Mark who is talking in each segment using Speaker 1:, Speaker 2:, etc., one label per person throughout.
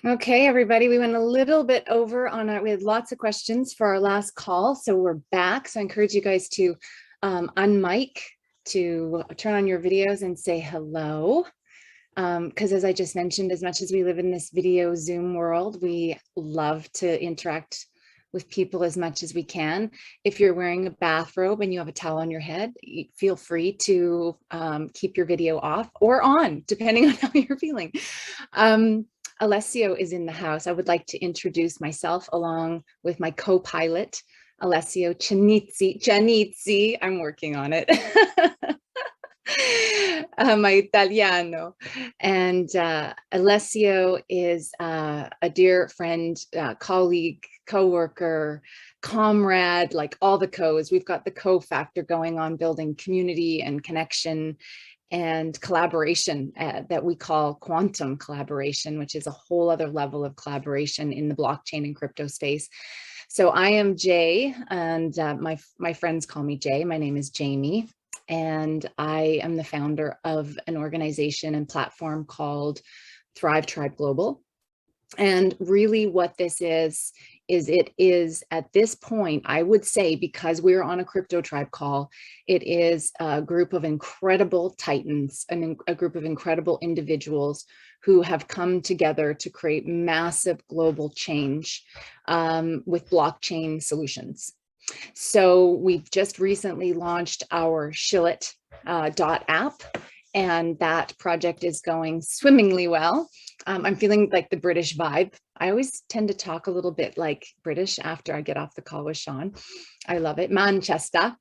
Speaker 1: Okay, everybody, we went a little bit over on we had lots of questions for our last call, so we're back. So I encourage you guys to unmic, to turn on your videos and say hello. Because as I just mentioned, as much as we live in this video Zoom world, we love to interact with people as much as we can. If you're wearing a bathrobe and you have a towel on your head, feel free to keep your video off or on, depending on how you're feeling. Alessio is in the house. I would like to introduce myself along with my co-pilot, Alessio Cianizzi. I'm working on it. My Italiano. And Alessio is a dear friend, colleague, co-worker, comrade, like all the co's. We've got the co-factor going on, building community and connection and collaboration that we call quantum collaboration, which is a whole other level of collaboration in the blockchain and crypto space. So I am Jay, and my friends call me Jay. My name is Jamie, and I am the founder of an organization and platform called Thrive Tribe Global. And really what this is it is at this point, I would say, because we're on a crypto tribe call, it is a group of incredible titans, a group of incredible individuals who have come together to create massive global change with blockchain solutions. So we've just recently launched our Shillit.App, and that project is going swimmingly well. I'm feeling like the British vibe. I always tend to talk a little bit like British after I get off the call with Sean. I love it. Manchester.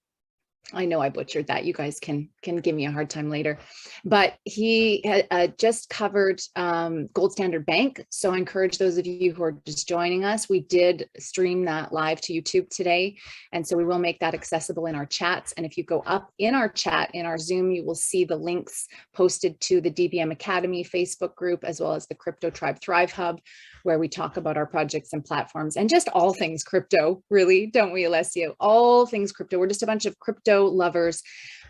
Speaker 1: I know I butchered that. You guys can give me a hard time later. But he had just covered Gold Standard Bank. So I encourage those of you who are just joining us. We did stream that live to YouTube today. And so we will make that accessible in our chats. And if you go up in our chat, in our Zoom, you will see the links posted to the DBM Academy Facebook group, as well as the Crypto Tribe Thrive Hub, where we talk about our projects and platforms and just all things crypto, really, don't we, Alessio? All things crypto. We're just a bunch of crypto lovers,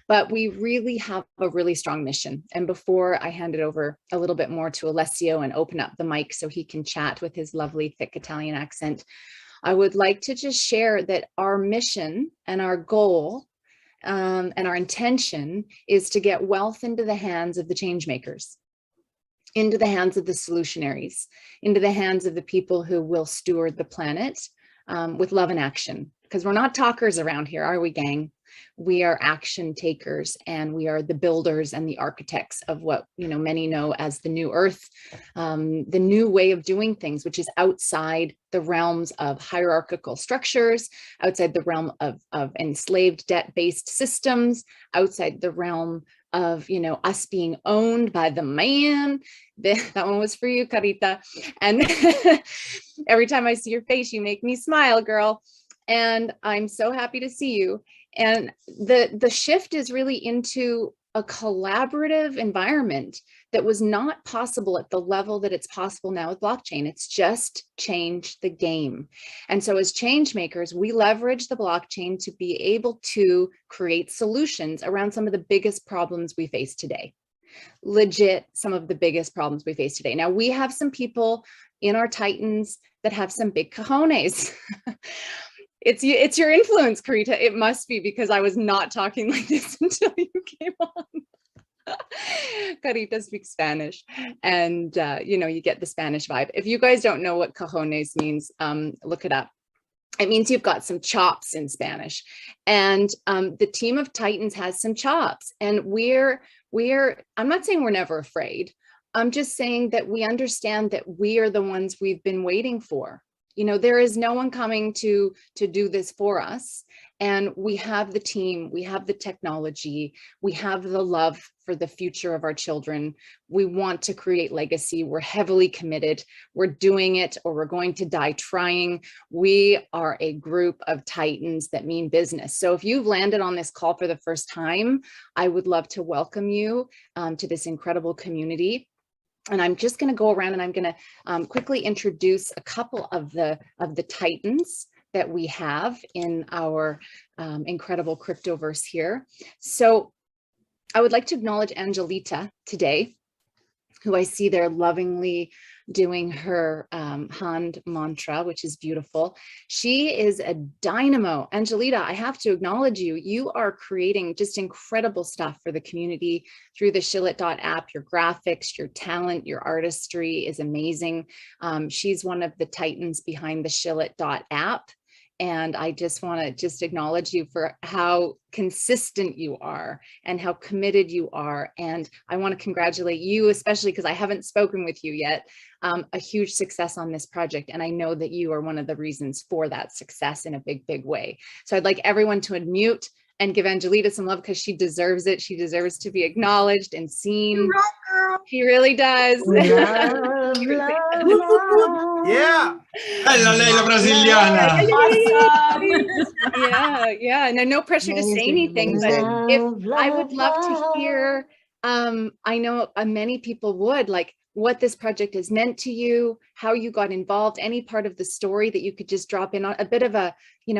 Speaker 1: but we really have a really strong mission. And before I hand it over a little bit more to Alessio and open up the mic so he can chat with his lovely, thick Italian accent, I would like to just share that our mission and our goal and our intention is to get wealth into the hands of the changemakers, into the hands of the solutionaries, into the hands of the people who will steward the planet with love and action. Because we're not talkers around here, are we, gang? We are action takers, and we are the builders and the architects of what many know as the new earth, the new way of doing things, which is outside the realms of hierarchical structures, outside the realm of enslaved debt-based systems, outside the realm of us being owned by the man. That one was for you, Carita. And every time I see your face, you make me smile, girl. And I'm so happy to see you. And the shift is really into a collaborative environment that was not possible at the level that it's possible now with blockchain. It's just changed the game. And so as change makers, we leverage the blockchain to be able to create solutions around some of the biggest problems we face today. Legit, some of the biggest problems we face today. Now, we have some people in our Titans that have some big cojones. It's your influence, Carita. It must be, because I was not talking like this until you came on. Carita speaks Spanish, and you get the Spanish vibe. If you guys don't know what cojones means, look it up. It means you've got some chops in Spanish. And the team of Titans has some chops, and I'm not saying we're never afraid. I'm just saying that we understand that we are the ones we've been waiting for. There is no one coming to do this for us. And we have the team, we have the technology, we have the love for the future of our children. We want to create legacy. We're heavily committed. We're doing it, or we're going to die trying. We are a group of titans that mean business. So if you've landed on this call for the first time, I would love to welcome you to this incredible community. And I'm just going to go around and I'm going to quickly introduce a couple of the titans that we have in our incredible cryptoverse here. So I would like to acknowledge Angelita today, who I see there lovingly doing her hand mantra, which is beautiful. She is a dynamo. Angelita, I have to acknowledge you. You are creating just incredible stuff for the community through the Shillit.App. Your graphics, your talent, your artistry is amazing. She's one of the titans behind the Shillit.App. And I just want to acknowledge you for how consistent you are and how committed you are. And I want to congratulate you, especially because I haven't spoken with you yet, a huge success on this project. And I know that you are one of the reasons for that success in a big, big way. So I'd like everyone to unmute and give Angelita some love because she deserves it. She deserves to be acknowledged and seen. She really does.
Speaker 2: Love, love, love.
Speaker 3: Yeah. Bella lei la brasiliana.
Speaker 1: Awesome. Yeah. No pressure to say anything, but I would love to hear, I know many people would, like, what this project has meant to you, how you got involved, any part of the story that you could just drop in on, a bit of a,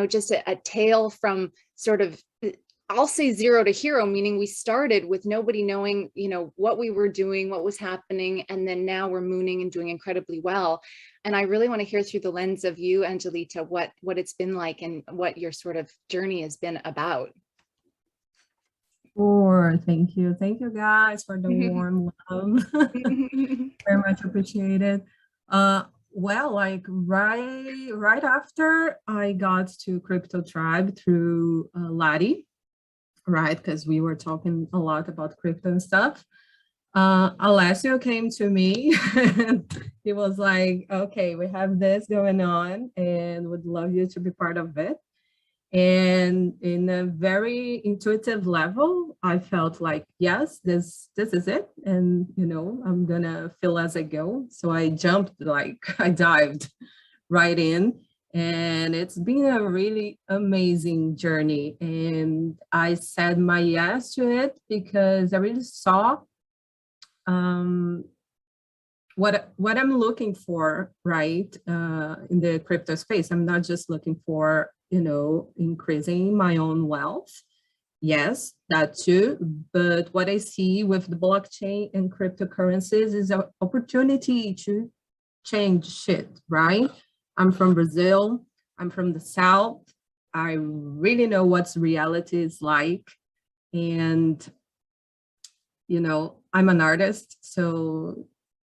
Speaker 1: just a tale from sort of, I'll say zero to hero, meaning we started with nobody knowing, what we were doing, what was happening, and then now we're mooning and doing incredibly well. And I really want to hear through the lens of you, Angelita, what it's been like and what your sort of journey has been about.
Speaker 2: Sure. Thank you guys for the warm love. Very much appreciated. Well, like right after I got to Crypto Tribe through Lottie, right? Because we were talking a lot about crypto and stuff. Alessio came to me and he was like, okay, we have this going on and would love you to be part of it. And in a very intuitive level, I felt like, yes, this is it. And, I'm gonna feel as I go. So I I dived right in. And it's been a really amazing journey. And I said my yes to it because I really saw what I'm looking for, right, in the crypto space. I'm not just looking for, increasing my own wealth. Yes, that too. But what I see with the blockchain and cryptocurrencies is an opportunity to change shit, right? I'm from Brazil. I'm from the South. I really know what reality is like. And, I'm an artist. So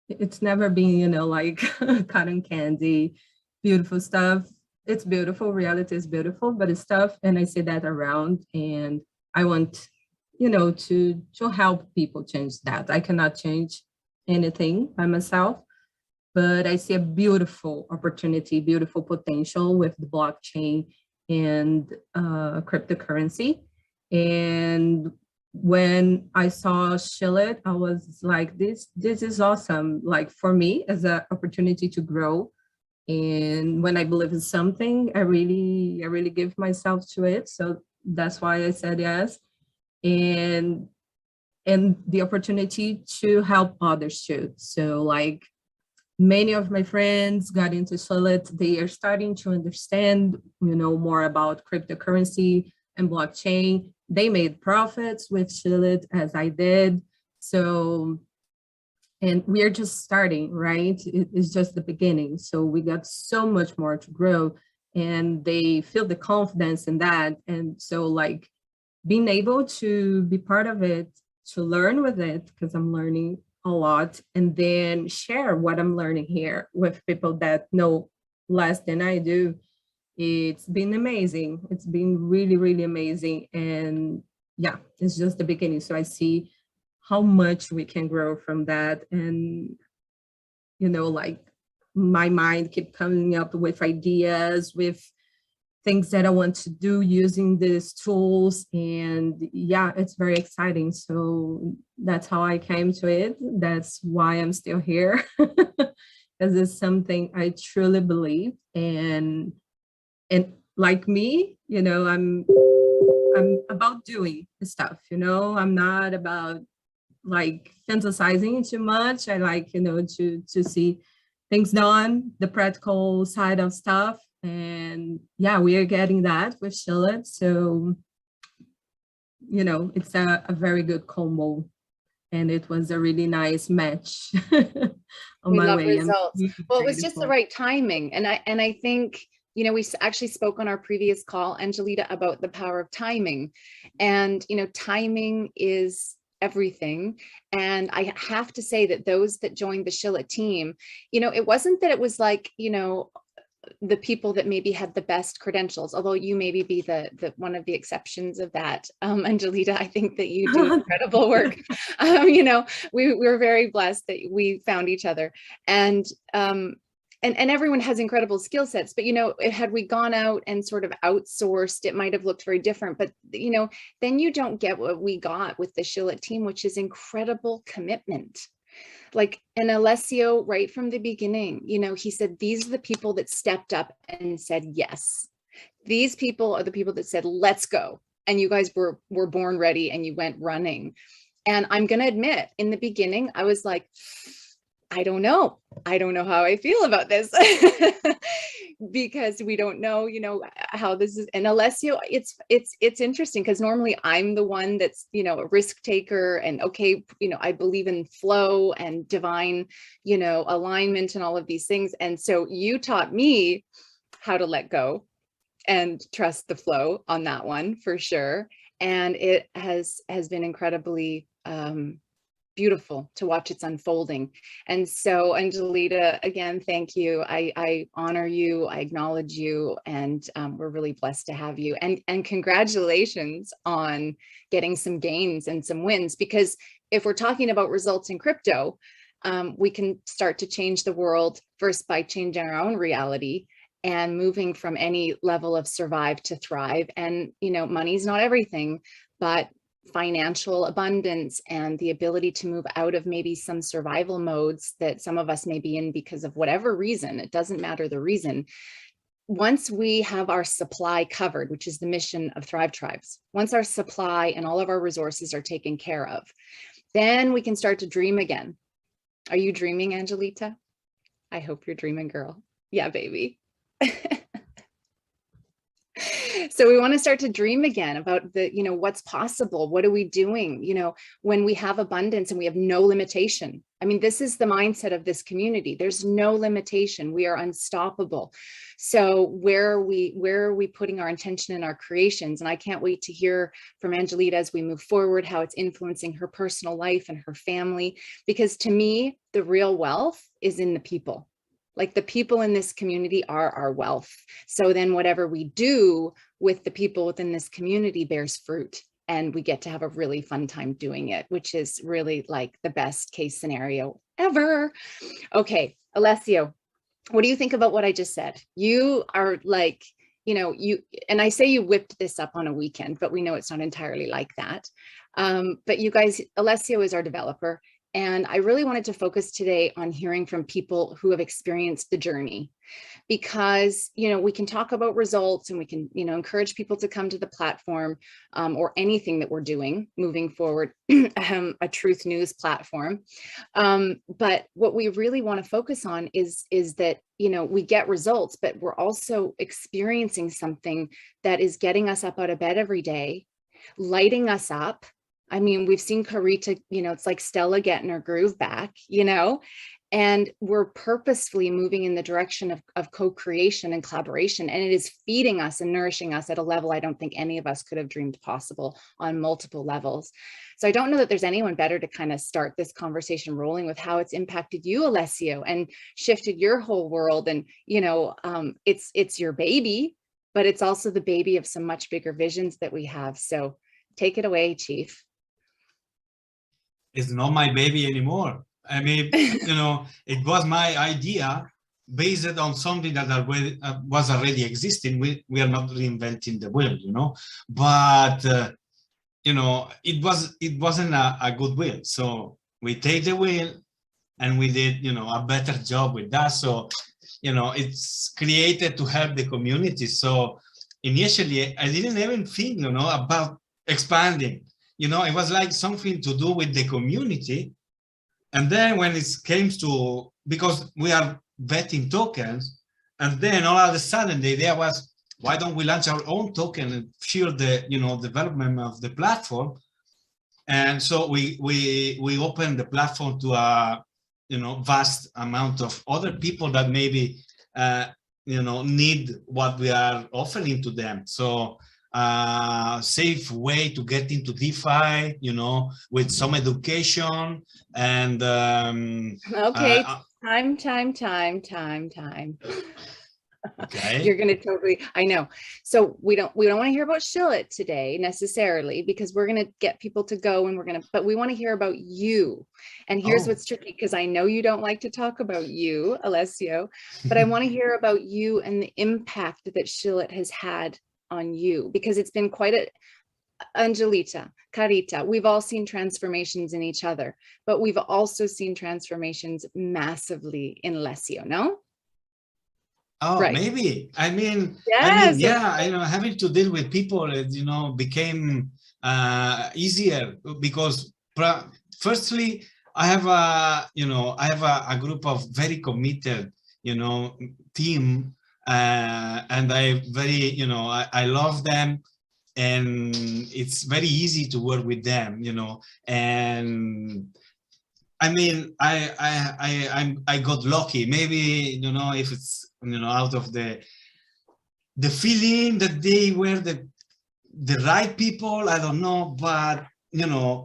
Speaker 2: it's never been, like cotton candy, beautiful stuff. It's beautiful. Reality is beautiful, but it's tough. And I see that around. And I want, to help people change that. I cannot change anything by myself. But I see a beautiful opportunity, beautiful potential with the blockchain and cryptocurrency. And when I saw Shillit, I was like, this is awesome. Like for me as an opportunity to grow. And when I believe in something, I really give myself to it. So that's why I said yes. And the opportunity to help others too. So like, many of my friends got into Shillit. They are starting to understand, more about cryptocurrency and blockchain. They made profits with Shillit as I did. So, and we are just starting, right? It's just the beginning. So we got so much more to grow and they feel the confidence in that. And so like being able to be part of it, to learn with it, because I'm learning a lot, and then share what I'm learning here with people that know less than I do. It's been amazing. It's been really, really amazing. And yeah, it's just the beginning. So I see how much we can grow from that. And, like my mind keep coming up with ideas, with things that I want to do using these tools. And yeah, it's very exciting. So that's how I came to it. That's why I'm still here, because it's something I truly believe. And like me, I'm about doing stuff, I'm not about like fantasizing too much. I like, to see things done, the practical side of stuff. And yeah, we are getting that with Shillit. So, it's a very good combo. And it was a really nice match. on
Speaker 1: We
Speaker 2: my
Speaker 1: love
Speaker 2: way. I'm
Speaker 1: results.
Speaker 2: really
Speaker 1: Well, it was just the
Speaker 2: grateful.
Speaker 1: right timing. And I think, you know, actually spoke on our previous call, Angelita, about the power of timing. And, you know, timing is everything. And I have to say that those that joined the Shillit team, you know, it wasn't that it was like, you know, the people that maybe had the best credentials, although you maybe be the one of the exceptions of that. Angelita, I think that you do incredible work. You know, we were very blessed that we found each other, and everyone has incredible skill sets, but you know, had we gone out and sort of outsourced, it might have looked very different. But you know, then you don't get what we got with the Shillit team, which is incredible commitment. Like, and Alessio, right from the beginning, you know, he said, these are the people that stepped up and said, yes, these people are the people that said, let's go. And you guys were born ready and you went running. And I'm going to admit, in the beginning, I was like, I don't know how I feel about this. Because we don't know, you know, how this is. And Alessio, it's interesting because normally I'm the one that's, you know, a risk taker and okay, you know, I believe in flow and divine, you know, alignment and all of these things. And so you taught me how to let go and trust the flow on that one for sure. And it has been incredibly beautiful to watch its unfolding. And so Angelita, again, thank you. I honor you, I acknowledge you, and we're really blessed to have you. And congratulations on getting some gains and some wins, because if we're talking about results in crypto, we can start to change the world first by changing our own reality and moving from any level of survive to thrive. And, you know, money's not everything, but financial abundance and the ability to move out of maybe some survival modes that some of us may be in because of whatever reason, it doesn't matter the reason. Once we have our supply covered, which is the mission of Thrive Tribes, once our supply and all of our resources are taken care of, then we can start to dream again. Are you dreaming, Angelita? I hope you're dreaming, girl. Yeah, baby. So we want to start to dream again about the, you know, what's possible. What are we doing? You know, when we have abundance and we have no limitation. I mean, this is the mindset of this community. There's no limitation. We are unstoppable. So where are we putting our intention in our creations? And I can't wait to hear from Angelita as we move forward, how it's influencing her personal life and her family. Because to me, the real wealth is in the people. Like the people in this community are our wealth. So then whatever we do with the people within this community bears fruit, and we get to have a really fun time doing it, which is really like the best case scenario ever. Okay, Alessio, what do you think about what I just said? You are like, you know, and I say you whipped this up on a weekend, but we know it's not entirely like that. But you guys, Alessio is our developer. And I really wanted to focus today on hearing from people who have experienced the journey, because, you know, we can talk about results and we can, you know, encourage people to come to the platform or anything that we're doing moving forward, a truth news platform. But what we really want to focus on is that, you know, we get results, but we're also experiencing something that is getting us up out of bed every day, lighting us up. I mean, we've seen Carita, you know, it's like Stella getting her groove back, you know, and we're purposefully moving in the direction of co-creation and collaboration. And it is feeding us and nourishing us at a level I don't think any of us could have dreamed possible on multiple levels. So I don't know that there's anyone better to kind of start this conversation rolling with how it's impacted you, Alessio, and shifted your whole world. And, you know, it's your baby, but it's also the baby of some much bigger visions that we have. So take it away, Chief.
Speaker 3: It's not my baby anymore. I mean, you know, it was my idea based on something that already, was already existing. We are not reinventing the wheel, you know, but, you know, it wasn't a good wheel. So we take the wheel and we did, you know, a better job with that. So, you know, it's created to help the community. So initially I didn't even think, you know, about expanding. You know, it was like something to do with the community. And then when it came to, because we are vetting tokens, and then all of a sudden the idea was, why don't we launch our own token and fuel the, you know, development of the platform? And so we opened the platform to vast amount of other people that maybe need what we are offering to them. So safe way to get into DeFi, with some education and
Speaker 1: Okay, time.
Speaker 3: okay.
Speaker 1: You're gonna totally, I know. So we don't want to hear about Shillit today necessarily, because we're gonna get people to go and but we want to hear about you. And here's what's tricky, because I know you don't like to talk about you, Alessio, but I want to hear about you and the impact that Shillit has had on you, because it's been quite a Angelita, Carita, we've all seen transformations in each other, but we've also seen transformations massively in Alessio, no?
Speaker 3: Oh,
Speaker 1: Right.
Speaker 3: maybe.
Speaker 1: Yes.
Speaker 3: Yeah, having to deal with people, became easier because firstly, I have a group of very committed, team, and I very, I love them, and it's very easy to work with them, and I got lucky. Maybe, if it's, out of the feeling that they were the right people, I don't know, but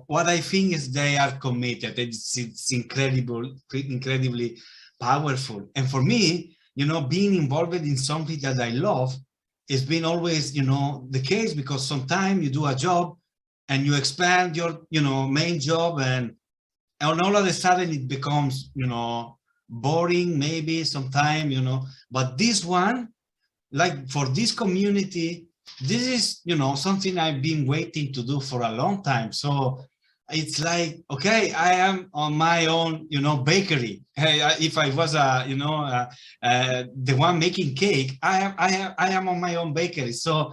Speaker 3: what I think is they are committed. It's incredibly powerful. And for me, being involved in something that I love, it's been always, the case, because sometimes you do a job and you expand your, main job, and all of a sudden it becomes, boring, maybe sometime, but this one, like for this community, this is, something I've been waiting to do for a long time. So it's like, okay, I am on my own, bakery. Hey, if I was the one making cake, I am on my own bakery. So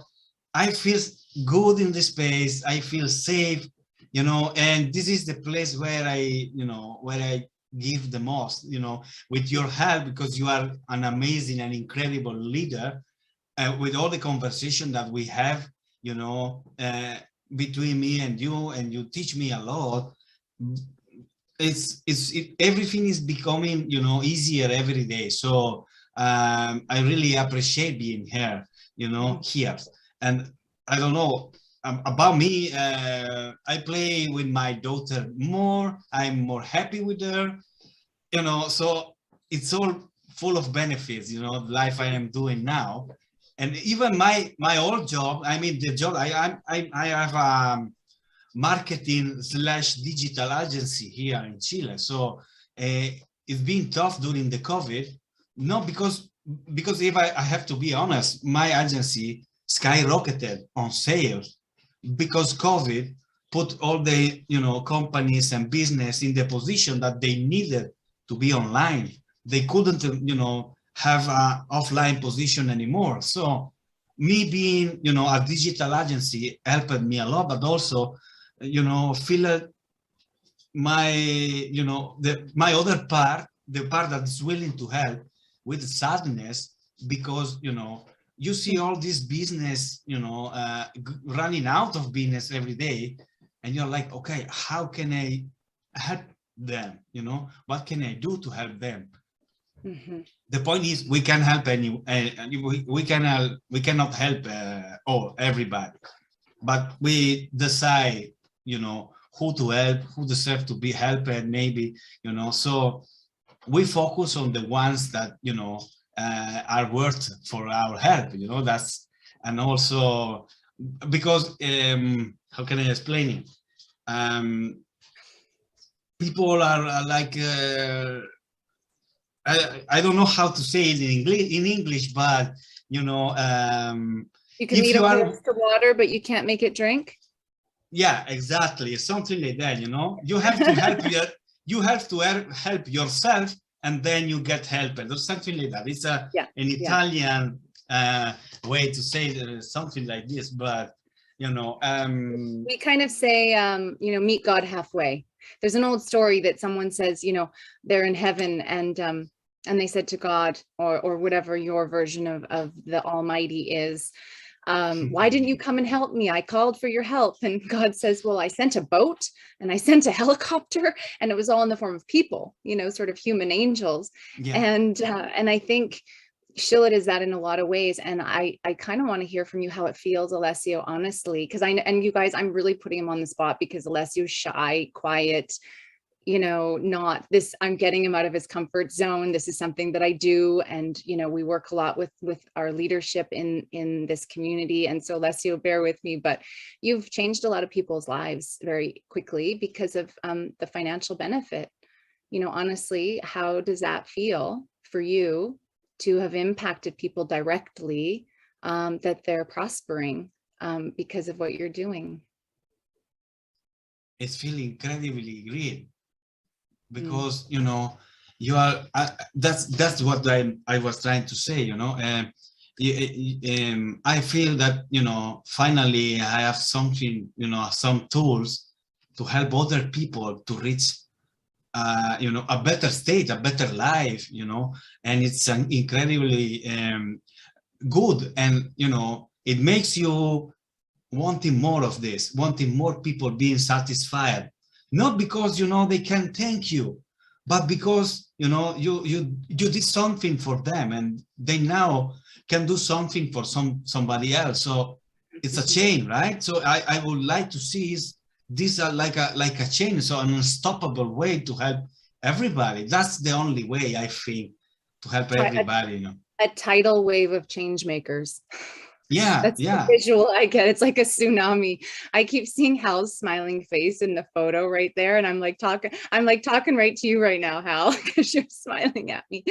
Speaker 3: I feel good in this space. I feel safe, and this is the place where I give the most, with your help, because you are an amazing and incredible leader. With all the conversation that we have, between me and you teach me a lot. Everything is becoming, easier every day. So I really appreciate being here, here. And I don't know about me. I play with my daughter more. I'm more happy with her, so it's all full of benefits, the life I am doing now. And even my old job, the job I have a marketing/digital agency here in Chile. So it's been tough during the COVID. No, because if I have to be honest, my agency skyrocketed on sales because COVID put all the companies and business in the position that they needed to be online. They couldn't have an offline position anymore. So me being a digital agency helped me a lot, but also feel my my other part, the part that is willing to help, with sadness, because you see all this business running out of business every day, and you're like, okay, how can I help them? What can I do to help them? Mm-hmm. The point is, we can help we cannot help everybody, but we decide who to help, who deserve to be helped, maybe, so we focus on the ones that are worth for our help, that's. And also because how can I explain it? People are like I don't know how to say it in English, but
Speaker 1: you can lead a horse to water, but you can't make it drink.
Speaker 3: Yeah, exactly, something like that. You have to help help yourself, and then you get help, or something like that. It's an Italian way to say something like this, but we kind of say meet God halfway. There's an old story that someone says, they're in heaven, and they said to God, or whatever your version of the Almighty is,
Speaker 1: Why didn't you come and help me? I called for your help. And God says, well, I sent a boat and I sent a helicopter, and it was all in the form of people, you know, sort of human angels.
Speaker 3: Yeah.
Speaker 1: And I think Shillit is that in a lot of ways. And I kind of want to hear from you how it feels, Alessio, honestly, because and you guys, I'm really putting him on the spot because Alessio's shy, quiet, you know, not this, I'm getting him out of his comfort zone. This is something that I do. And, you know, we work a lot with our leadership in this community. And so Alessio, bear with me, but you've changed a lot of people's lives very quickly because of the financial benefit. You know, honestly, how does that feel for you to have impacted people directly, that they're prospering because of what you're doing?
Speaker 3: It's feeling incredibly great because, you know, you are, that's what I was trying to say, you know, I feel that, you know, finally I have something, you know, some tools to help other people to reach, you know, a better state, a better life, you know, and it's an incredibly good. And, you know, it makes you wanting more of this, wanting more people being satisfied, not because, you know, they can thank you, but because, you know, you did something for them and they now can do something for somebody else. So it's a chain, right? So I would like to see these are like a chain, so an unstoppable way to help everybody. That's the only way, I think, to help everybody, you know.
Speaker 1: A tidal wave of change makers.
Speaker 3: Yeah,
Speaker 1: That's
Speaker 3: yeah.
Speaker 1: the visual I get. It's like a tsunami. I keep seeing Hal's smiling face in the photo right there. And I'm like talking right to you right now, Hal, because you're smiling at me.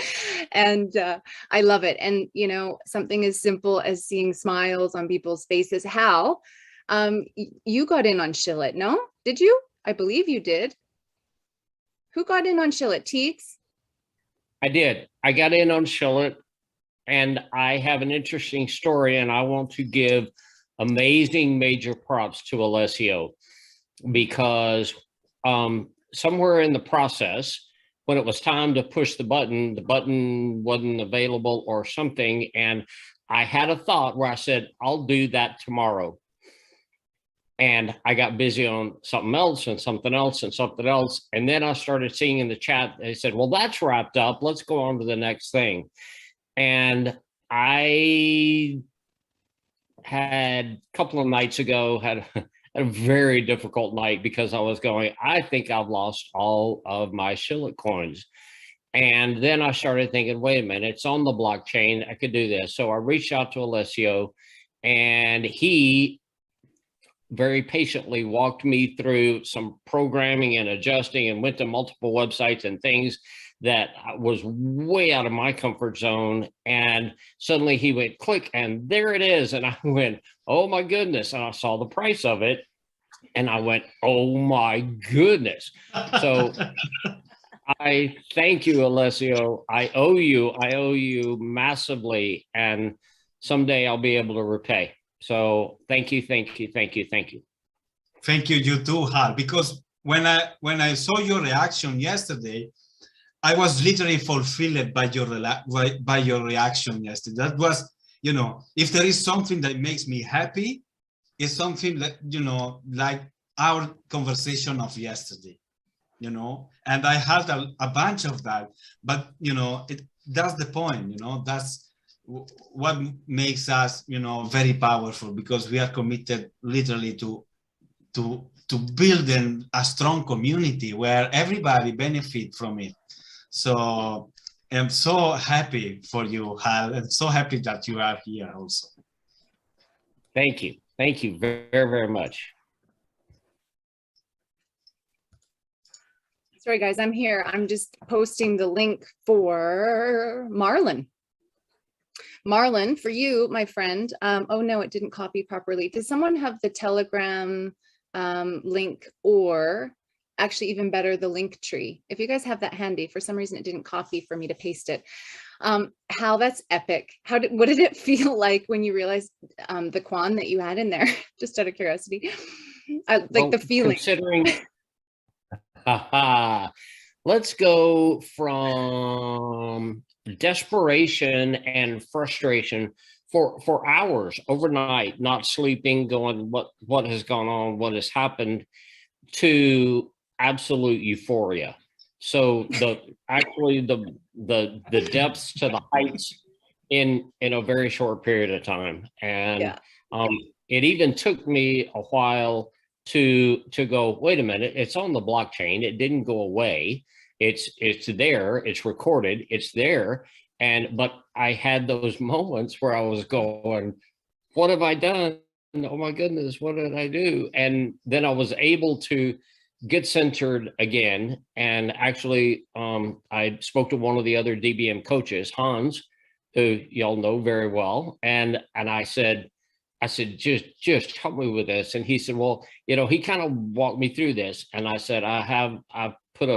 Speaker 1: And I love it. And, you know, something as simple as seeing smiles on people's faces. Hal, you got in on Shillit, no? Did you? I believe you did. Who got in on Shillit? Teeks?
Speaker 4: I did. I got in on Shillit. And I have an interesting story, and I want to give amazing major props to Alessio, because somewhere in the process, when it was time to push the button wasn't available or something. And I had a thought where I said, I'll do that tomorrow. And I got busy on something else and something else and something else. And then I started seeing in the chat, they said, well, that's wrapped up. Let's go on to the next thing. And I had a couple of nights ago, had a very difficult night because I was going, I think I've lost all of my Shillit coins. And then I started thinking, wait a minute, it's on the blockchain. I could do this. So I reached out to Alessio, and he very patiently walked me through some programming and adjusting, and went to multiple websites and things that was way out of my comfort zone. And suddenly he went click, and there it is. And I went, oh my goodness. And I saw the price of it, and I went, oh my goodness. So I thank you, Alessio. I owe you massively. And someday I'll be able to repay. So thank you, thank you, thank you, thank you.
Speaker 3: Thank you, you too, Hal, because when I saw your reaction yesterday, I was literally fulfilled by your reaction yesterday. That was, you know, if there is something that makes me happy, it's something that, you know, like our conversation of yesterday, you know, and I had a bunch of that, but, you know, that's the point, you know, that's what makes us, you know, very powerful, because we are committed literally to building a strong community where everybody benefits from it. So I'm so happy for you, Hal, and so happy that you are here also.
Speaker 4: Thank you. Thank you very, very much.
Speaker 1: Sorry, guys, I'm here. I'm just posting the link for Marlon. Marlon, for you, my friend. Oh, no, it didn't copy properly. Does someone have the Telegram link, or actually even better, the link tree? If you guys have that handy, for some reason it didn't copy for me to paste it. Hal, that's epic. What did it feel like when you realized the Quan that you had in there? Just out of curiosity, like the feeling.
Speaker 4: Considering, let's go from desperation and frustration for hours overnight, not sleeping, going, what has gone on, what has happened, to absolute euphoria. So the depths to the heights in a very short period of time. And
Speaker 1: Yeah.
Speaker 4: it even took me a while to go, wait a minute, it's on the blockchain, it didn't go away, it's there, it's recorded, it's there. But I had those moments where I was going, what have I done? Oh my goodness, what did I do? And then I was able to get centered again. And actually, I spoke to one of the other DBM coaches, Hans, who y'all know very well. And I said, just help me with this. And he said, well, he kind of walked me through this. And I said, I've put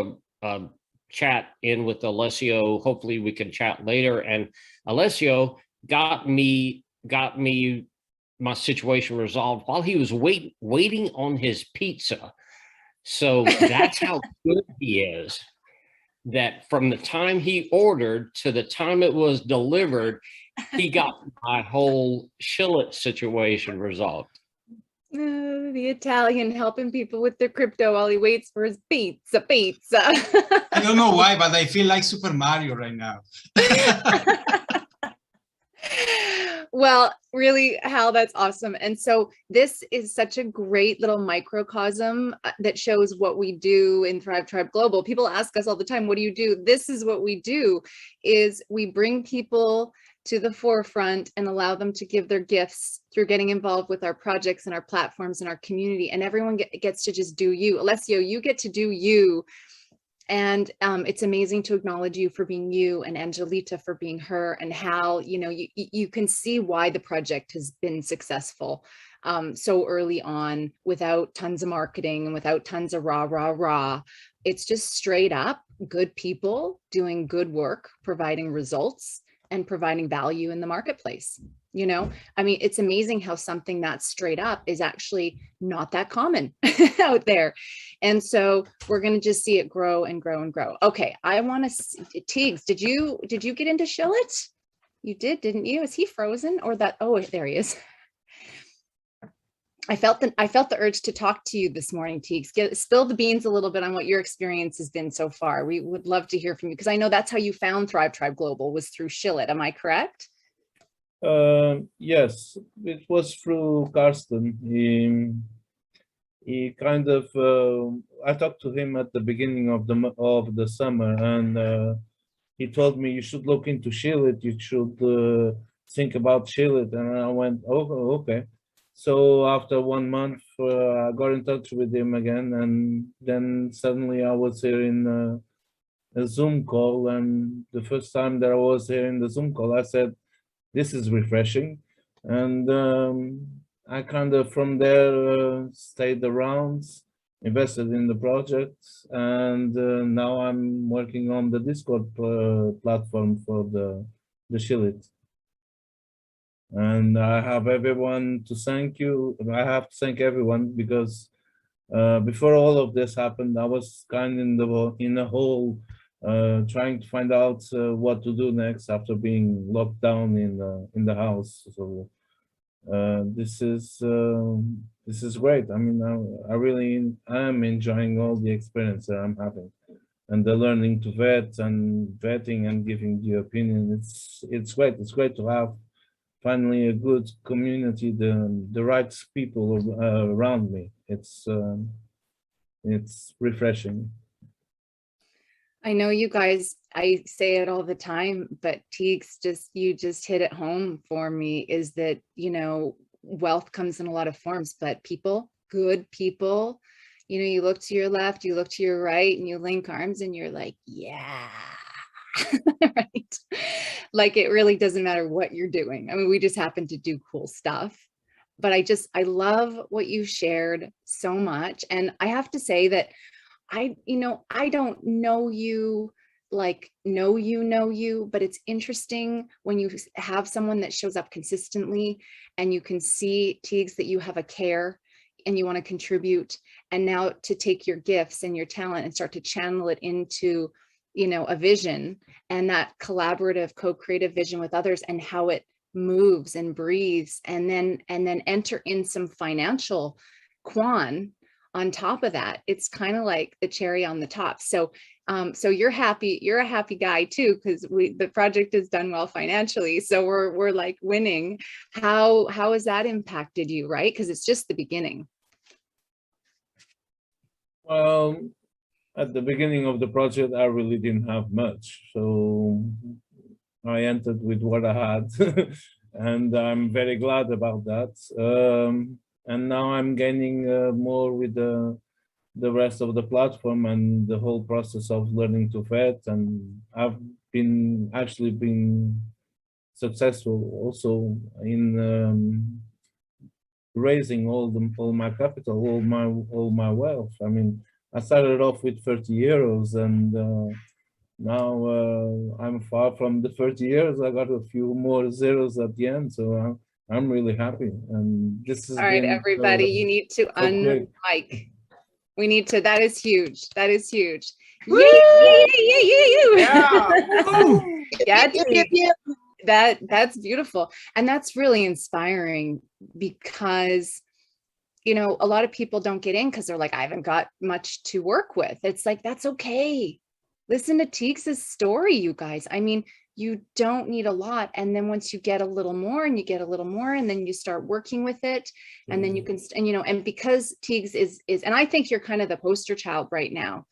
Speaker 4: a chat in with Alessio. Hopefully we can chat later. And Alessio got me my situation resolved while he was waiting on his pizza. So that's how good he is, that from the time he ordered to the time it was delivered, he got my whole Shillit situation resolved.
Speaker 1: The Italian helping people with their crypto while he waits for his pizza.
Speaker 3: I don't know why, but I feel like Super Mario right now.
Speaker 1: Well, really, Hal, that's awesome. And so this is such a great little microcosm that shows what we do in Thrive Tribe Global. People ask us all the time, what do you do? This is what we do, is we bring people to the forefront and allow them to give their gifts through getting involved with our projects and our platforms and our community. And everyone gets to just do you. Alessio, you get to do you. And it's amazing to acknowledge you for being you, and Angelita for being her, and Hal, you can see why the project has been successful so early on, without tons of marketing and without tons of rah. It's just straight up good people doing good work, providing results and providing value in the marketplace. I mean, it's amazing how something that's straight up is actually not that common out there. And so we're going to just see it grow and grow and grow. Okay. I want to see, Teagues, did you get into Shillit? You did, didn't you? Is he frozen or that? Oh, there he is. I felt the urge to talk to you this morning, Teagues. Spill the beans a little bit on what your experience has been so far. We would love to hear from you, because I know that's how you found Thrive Tribe Global, was through Shillit. Am I correct?
Speaker 5: Yes, it was through Karsten. He kind of I talked to him at the beginning of the summer, and he told me, you should look into Shillit, you should think about Shillit. And I went, oh, okay. So after 1 month, I got in touch with him again, and then suddenly I was here in a Zoom call. And the first time that I was here in the Zoom call, I said, this is refreshing. And I kind of from there stayed around, invested in the project, and now I'm working on the Discord platform for the Shillit. And I have everyone to thank you. I have to thank everyone, because before all of this happened, I was kind of in a hole, trying to find out what to do next after being locked down in the house. So this is great. I mean, I really am enjoying all the experience that I'm having, and the learning to vetting and giving the opinion. It's great. It's great to have finally a good community, the right people around me. It's refreshing.
Speaker 1: I know you guys, I say it all the time, but Teagues, you just hit it home for me, is that, wealth comes in a lot of forms, but people, good people, you look to your left, you look to your right, and you link arms and you're like, yeah, right? Like, it really doesn't matter what you're doing. I mean, we just happen to do cool stuff. But I love what you shared so much. And I have to say that I don't know you, like know you, but it's interesting when you have someone that shows up consistently, and you can see, Teagues, that you have a care and you want to contribute, and now to take your gifts and your talent and start to channel it into, a vision, and that collaborative, co-creative vision with others, and how it moves and breathes, and then enter in some financial quan on top of that. It's kind of like the cherry on the top. So so you're a happy guy too, because the project is done well financially, so we're like winning. How has that impacted you, right? Because it's just the beginning.
Speaker 5: Well, at the beginning of the project, I really didn't have much, so I entered with what I had, and I'm very glad about that. And now I'm gaining more with the rest of the platform and the whole process of learning to vet, and I've actually been successful also in raising all my capital, all my wealth. I mean, I started off with 30 euros, and now I'm far from the 30 years. I got a few more zeros at the end, so I'm really happy. And this has
Speaker 1: All right,
Speaker 5: been
Speaker 1: everybody, you need to
Speaker 5: so quick.
Speaker 1: unmic. We need to, that is huge. That is huge. Yay, yay, yay, yay, yay. Yeah, Teague. That's beautiful. And that's really inspiring, because you know, a lot of people don't get in because they're like, I haven't got much to work with. It's like, that's okay. Listen to Teague's story, you guys. I mean, you don't need a lot. And then once you get a little more and you get a little more, and then you start working with it, and then you can, and you know, and because Teague's is, and I think you're kind of the poster child right now.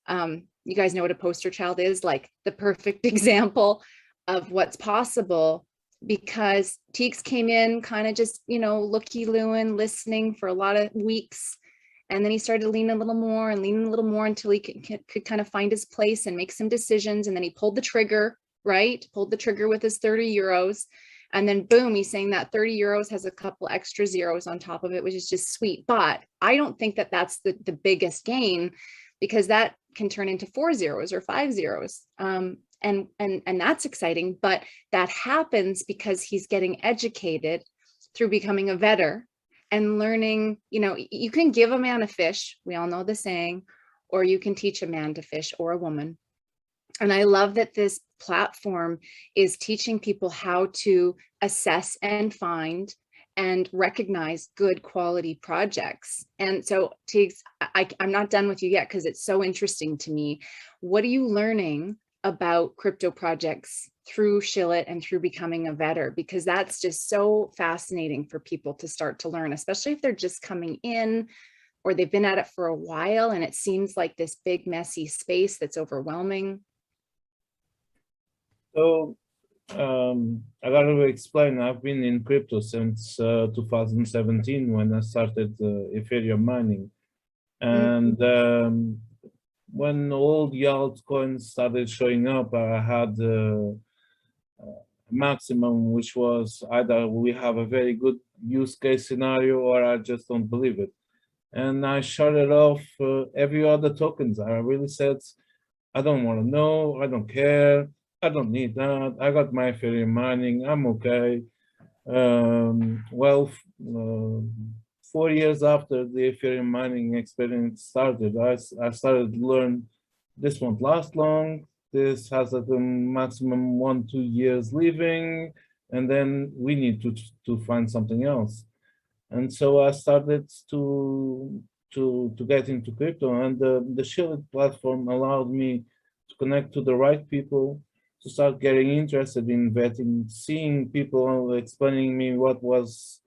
Speaker 1: You guys know what a poster child is, like the perfect example of what's possible, because Teague's came in kind of just, you know, looky-looing, listening for a lot of weeks. And then he started leaning a little more and leaning a little more until he could kind of find his place and make some decisions. And then he pulled the trigger, right? Pulled the trigger with his 30 euros. And then boom, he's saying that 30 euros has a couple extra zeros on top of it, which is just sweet. But I don't think that that's the biggest gain, because that can turn into 4 zeros or 5 zeros. And that's exciting, but that happens because he's getting educated through becoming a vetter and learning. You know, you can give a man a fish, we all know the saying, or you can teach a man to fish, or a woman. And I love that this platform is teaching people how to assess and find and recognize good quality projects. And so Tiggs, I'm not done with you yet, because it's so interesting to me. What are you learning about crypto projects through Shillit and through becoming a vetter? Because that's just so fascinating for people to start to learn, especially if they're just coming in or they've been at it for a while and it seems like this big messy space that's overwhelming.
Speaker 5: So I got to explain, I've been in crypto since 2017 when I started Ethereum mining. And when all the altcoins started showing up, I had a maximum, which was either we have a very good use case scenario or I just don't believe it. And I shut it off every other tokens. I really said, I don't want to know, I don't care, I don't need that. I got my Ethereum mining, I'm okay. 4 years after the Ethereum mining experience started, I started to learn this won't last long. This has a maximum 1-2 years living, and then we need to find something else. And so I started to get into crypto, and the Shillit platform allowed me to connect to the right people, to start getting interested in vetting, seeing people explaining me what was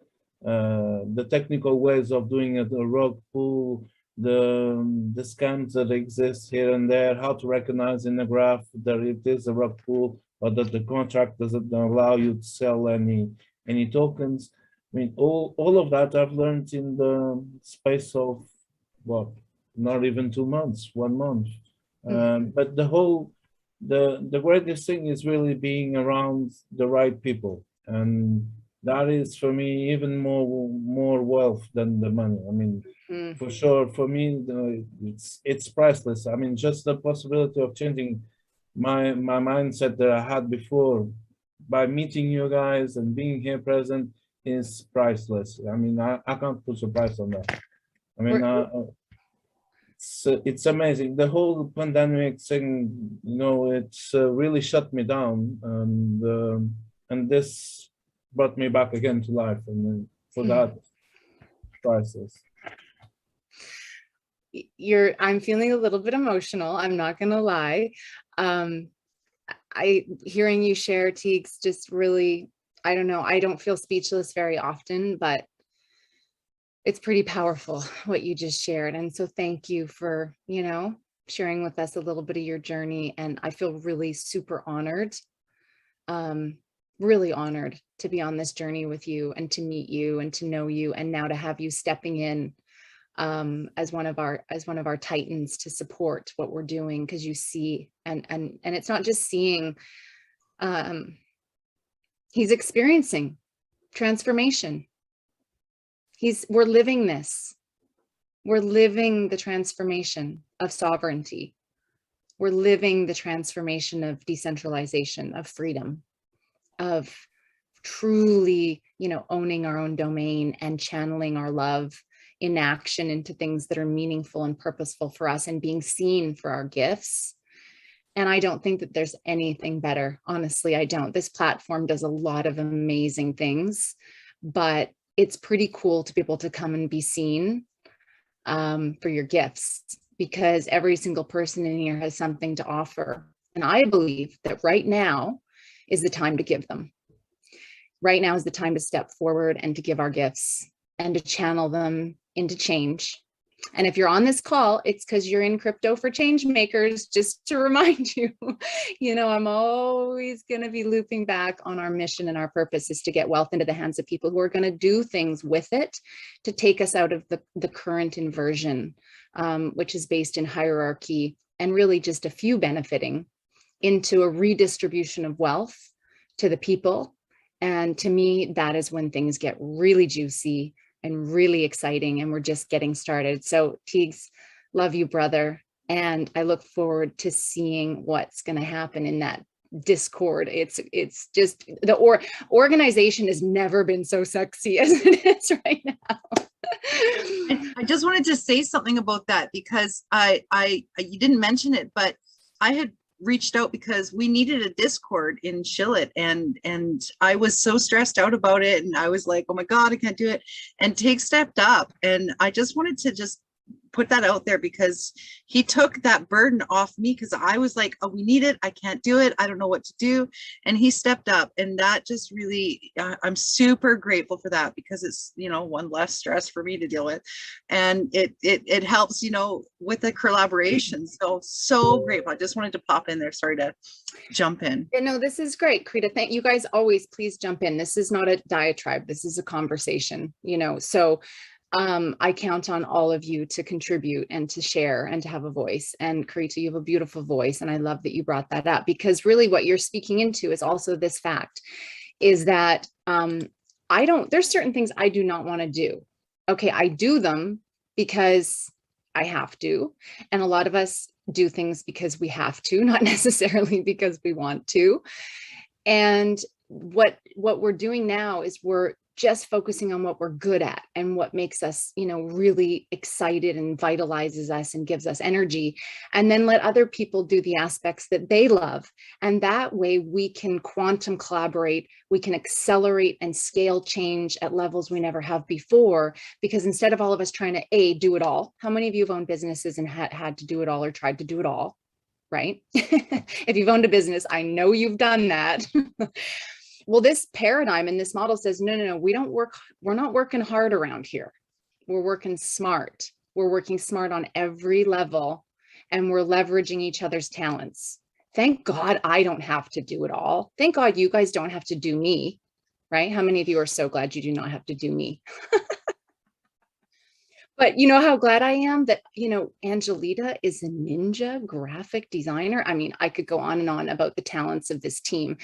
Speaker 5: the technical ways of doing it, the rug pull, the scams that exist here and there, how to recognize in the graph that it is a rug pull or that the contract doesn't allow you to sell any tokens. I mean, all of that I've learned in the space of what, not even 2 months, 1 month. But the greatest thing is really being around the right people, and that is for me even more wealth than the money. I mean, for sure, for me, it's priceless. I mean, just the possibility of changing my mindset that I had before by meeting you guys and being here present is priceless. I mean, I can't put a price on that. I mean, it's amazing. The whole pandemic thing, you know, it's really shut me down, and this brought me back again to life, and then for that process.
Speaker 1: I'm feeling a little bit emotional. I'm not going to lie. Hearing you share, Teagues, just really, I don't know. I don't feel speechless very often, but it's pretty powerful what you just shared. And so thank you for, sharing with us a little bit of your journey. And I feel really super honored, really honored to be on this journey with you and to meet you and to know you. And now to have you stepping in as one of our titans to support what we're doing, because you see, and it's not just seeing, he's experiencing transformation. We're living this. We're living the transformation of sovereignty. We're living the transformation of decentralization, of freedom, of truly, owning our own domain and channeling our love in action into things that are meaningful and purposeful for us, and being seen for our gifts. And I don't think that there's anything better. Honestly, I don't. This platform does a lot of amazing things, but it's pretty cool to be able to come and be seen for your gifts, because every single person in here has something to offer. And I believe that right now is the time to give them. Right now is the time to step forward and to give our gifts and to channel them into change. And if you're on this call, it's because you're in crypto for Changemakers, just to remind you, I'm always going to be looping back on our mission, and our purpose is to get wealth into the hands of people who are going to do things with it to take us out of the current inversion, which is based in hierarchy and really just a few benefiting, into a redistribution of wealth to the people. And to me, that is when things get really juicy and really exciting, and we're just getting started. So Teagues, love you, brother. And I look forward to seeing what's going to happen in that Discord. It's just, the organization has never been so sexy as it is right now.
Speaker 6: I just wanted to say something about that, because you didn't mention it, but I had reached out because we needed a Discord in Shillit, and I was so stressed out about it, and I was like, oh my God, I can't do it. And Tig stepped up, and I just wanted to just put that out there, because he took that burden off me, because I was like, oh, we need it, I can't do it, I don't know what to do. And he stepped up, and that just really, I'm super grateful for that, because it's, one less stress for me to deal with, and it helps, with the collaboration. So grateful. I just wanted to pop in there. Sorry to jump in.
Speaker 1: No, this is great, Krita. Thank you guys. Always please jump in. This is not a diatribe, this is a conversation, so I count on all of you to contribute and to share and to have a voice. And Karita, you have a beautiful voice. And I love that you brought that up, because really what you're speaking into is also this fact, is that there's certain things I do not want to do. Okay, I do them because I have to. And a lot of us do things because we have to, not necessarily because we want to. And what we're doing now is we're just focusing on what we're good at and what makes us, really excited and vitalizes us and gives us energy, and then let other people do the aspects that they love. And that way we can quantum collaborate, we can accelerate and scale change at levels we never have before, because instead of all of us trying to do it all. How many of you have owned businesses and had to do it all or tried to do it all, right? If you've owned a business, I know you've done that. Well, this paradigm and this model says, no, we're not working hard around here. We're working smart. We're working smart on every level, and we're leveraging each other's talents. Thank God I don't have to do it all. Thank God you guys don't have to do me, right? How many of you are so glad you do not have to do me? But you know how glad I am that, Angelita is a ninja graphic designer. I mean, I could go on and on about the talents of this team.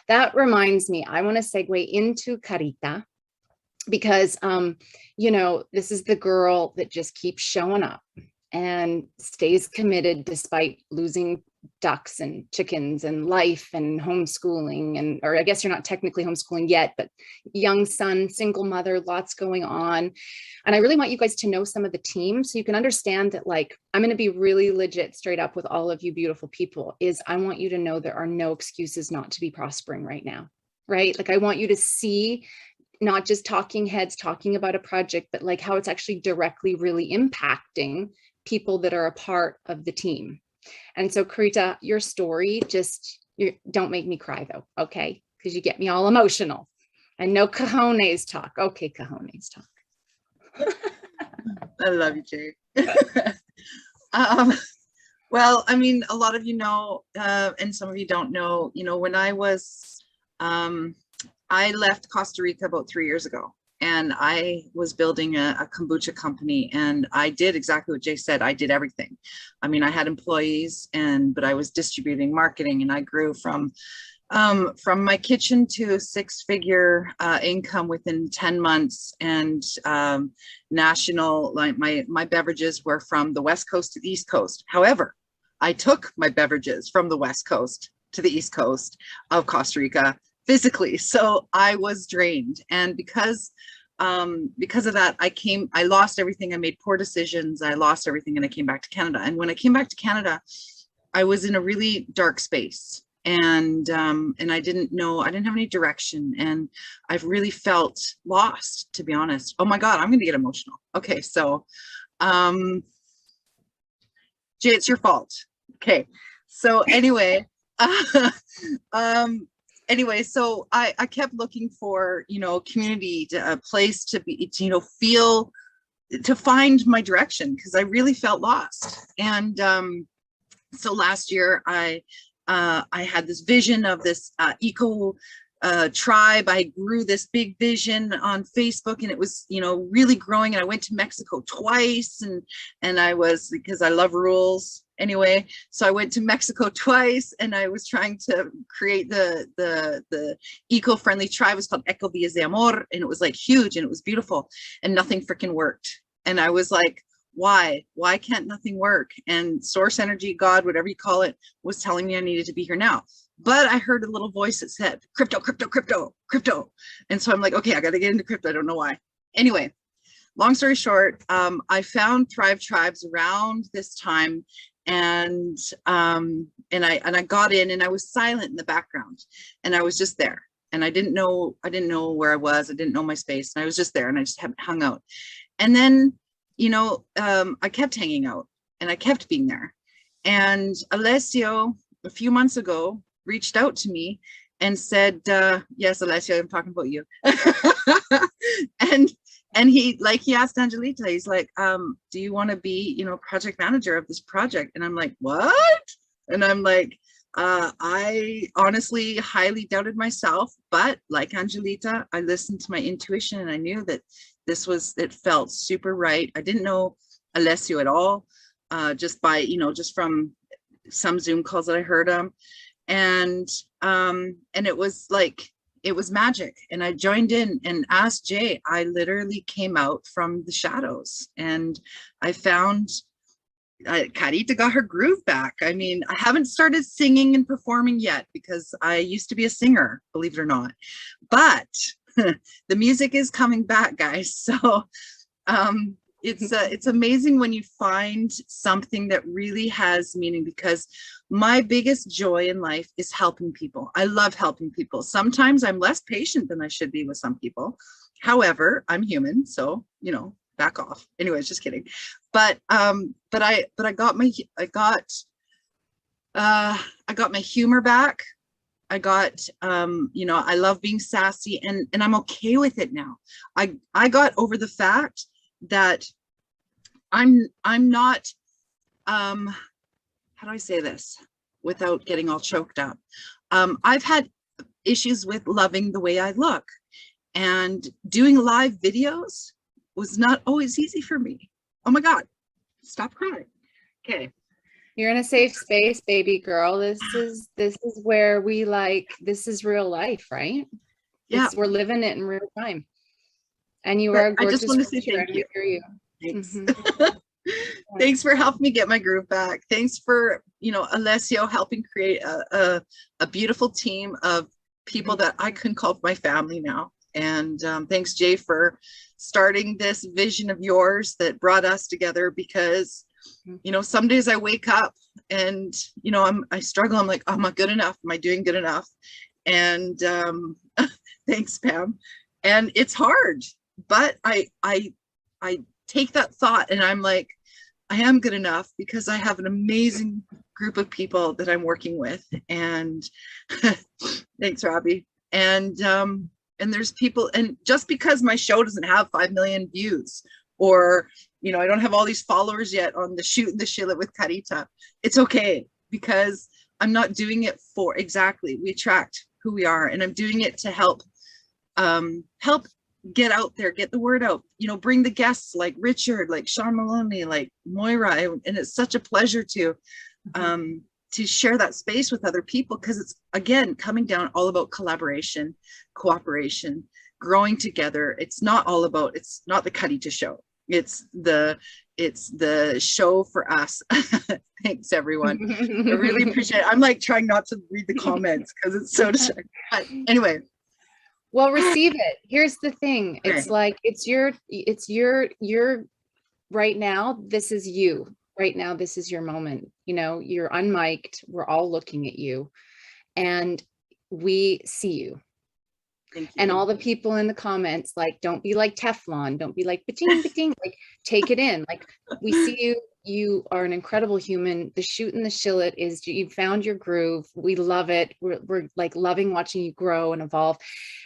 Speaker 1: That reminds me, I want to segue into Carita, because, this is the girl that just keeps showing up and stays committed despite losing ducks and chickens and life and homeschooling, or I guess you're not technically homeschooling yet, but young son, single mother, lots going on. And I really want you guys to know some of the team, so you can understand that, I'm going to be really legit straight up with all of you beautiful people, is I want you to know there are no excuses not to be prospering right now. right? Like I want you to see not just talking heads talking about a project, but like how it's actually directly really impacting people that are a part of the team. And so Karita, your story, don't make me cry though, okay? Because you get me all emotional. And no cojones talk. Okay, cojones talk.
Speaker 6: I love you, Jay. Well, I mean, a lot of you know, and some of you don't know, you know, when I was, I left Costa Rica about 3 years ago, and I was building a kombucha company, and I did exactly what Jay said. I did everything. I mean, I had employees, but I was distributing, marketing, and I grew from my kitchen to a 6-figure income within 10 months, and national, like my beverages were from the West Coast to the East Coast. However, I took my beverages from the West Coast to the East Coast of Costa Rica physically. So I was drained. And because of that, I lost everything. I made poor decisions. I lost everything, and I came back to Canada. And when I came back to Canada, I was in a really dark space. And I didn't have any direction, and I've really felt lost, to be honest. Oh my God, I'm going to get emotional. Okay. So, Jay, it's your fault. Okay. So anyway, so I kept looking for, you know, community, a place to be, to, you know, to find my direction, because I really felt lost. And so last year I had this vision of this eco tribe. I grew this big vision on Facebook, and it was, you know, really growing. And I went to Mexico twice, and I was, because I love rules anyway. So I went to Mexico twice, and I was trying to create the eco-friendly tribe. It was called Eco Villas de Amor, and it was like huge, and it was beautiful, and nothing freaking worked. And I was like, why can't nothing work? And source energy, God, whatever you call it, was telling me I needed to be here now. But I heard a little voice that said crypto, crypto, crypto, crypto. And so I'm like, okay, I got to get into crypto. I don't know why. Anyway, long story short, I found Thrive Tribes around this time, and I got in, and I was silent in the background, and I was just there, and I didn't know where I was. I didn't know my space, and I was just there, and I just hung out. And then, you know, I kept hanging out, and I kept being there. And Alessio, a few months ago, reached out to me and said, yes, Alessio, I'm talking about you. and he asked Angelita, he's like, do you want to be, you know, project manager of this project? And I'm like, what? And I'm like, I honestly highly doubted myself, but like Angelita, I listened to my intuition, and I knew that it felt super right. I didn't know Alessio at all, just by, you know, just from some Zoom calls that I heard him. And it was like, it was magic. And I joined in and asked Jay. I literally came out from the shadows, and I found Karita got her groove back. I mean, I haven't started singing and performing yet, because I used to be a singer, believe it or not, but the music is coming back, guys. So it's amazing when you find something that really has meaning, because my biggest joy in life is helping people. I love helping people. Sometimes I'm less patient than I should be with some people. However, I'm human, so, you know, back off. Anyways, just kidding. But I got my humor back. I got, you know, I love being sassy, and I'm okay with it now. I got over the fact that I'm not, how do I say this without getting all choked up? I've had issues with loving the way I look, and doing live videos was not always easy for me. Oh my God, stop crying. Okay.
Speaker 1: You're in a safe space, baby girl. This is where this is real life, right?
Speaker 6: Yeah.
Speaker 1: We're living it in real time. And you are a gorgeous
Speaker 6: I just want to say
Speaker 1: creature,
Speaker 6: thank you.
Speaker 1: and we hear you.
Speaker 6: Thanks.
Speaker 1: Mhm.
Speaker 6: Thanks for helping me get my groove back. Thanks for, you know, Alessio helping create a beautiful team of people that I can call my family now. And thanks, Jay, for starting this vision of yours that brought us together, because, you know, some days I wake up and, you know, I struggle. I'm like, am I good enough? Am I doing good enough? And Thanks, Pam. And it's hard, but I take that thought and I'm like, I am good enough because I have an amazing group of people that I'm working with. And thanks, Robbie. And there's people, and just because my show doesn't have 5 million views, or, you know, I don't have all these followers yet on the Shoot the Shillit with Carita, it's okay, because I'm not doing it for exactly, we attract who we are, and I'm doing it to help get out there, get the word out, you know, bring the guests like Richard, like Sean Maloney, like Moira, and it's such a pleasure to share that space with other people, because it's, again, coming down all about collaboration, cooperation, growing together. It's not all about, it's not the Carita show, it's the show for us. Thanks, everyone. I really appreciate it. I'm like trying not to read the comments because it's so distracting. But anyway.
Speaker 1: Well, receive it. Here's the thing.
Speaker 6: Okay.
Speaker 1: It's like, it's your right now, this is you. Right now, this is your moment. You know, you're unmiked. We're all looking at you and we see you.
Speaker 6: Thank you.
Speaker 1: And all the people in the comments, like, don't be like Teflon. Don't be like, ba-ting, ba-ting. Like, take it in. Like, we see you. You are an incredible human. The Shoot and the Shillit is, you found your groove. We love it. We're like loving watching you grow and evolve.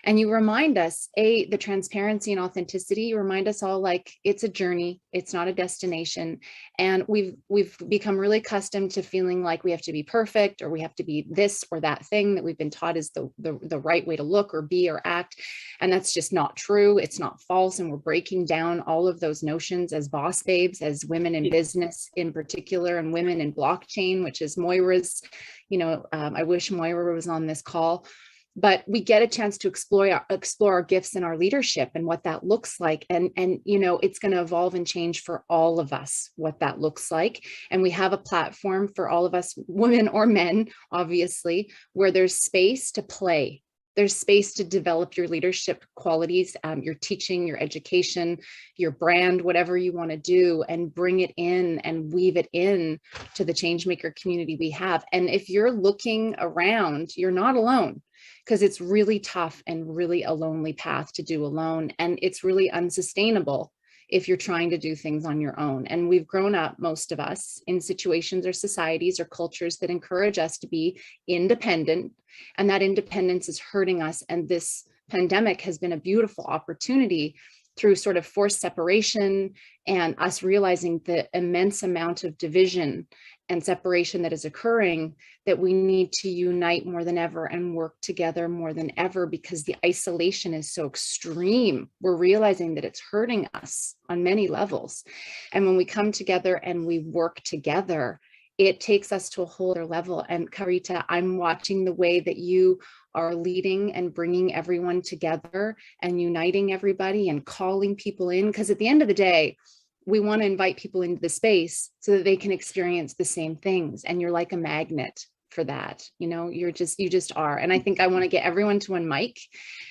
Speaker 1: And you remind us, the transparency and authenticity, you remind us all, like, it's a journey. It's not a destination. And we've become really accustomed to feeling like we have to be perfect, or we have to be this or that thing that we've been taught is the right way to look or be or act. And that's just not true. It's not false. And we're breaking down all of those notions as boss babes, as women in business in particular, and women in blockchain, which is Moira's, you know, I wish Moira was on this call, but we get a chance to explore our gifts and our leadership and what that looks like. And you know, it's going to evolve and change for all of us, what that looks like. And we have a platform for all of us, women or men, obviously, where there's space to play. There's space to develop your leadership qualities, your teaching, your education, your brand, whatever you want to do, and bring it in and weave it in to the Changemaker community we have. And if you're looking around, you're not alone, because it's really tough and really a lonely path to do alone. And it's really unsustainable if you're trying to do things on your own. And we've grown up, most of us, in situations or societies or cultures that encourage us to be independent, and that independence is hurting us. And this pandemic has been a beautiful opportunity, through sort of forced separation and us realizing the immense amount of division and separation that is occurring, that we need to unite more than ever and work together more than ever, because the isolation is so extreme. We're realizing that it's hurting us on many levels. And when we come together and we work together, it takes us to a whole other level. And Carita, I'm watching the way that you are leading and bringing everyone together and uniting everybody and calling people in, because at the end of the day, we want to invite people into the space so that they can experience the same things. And you're like a magnet for that. You know, you just are. And I think I want to get everyone to one mic,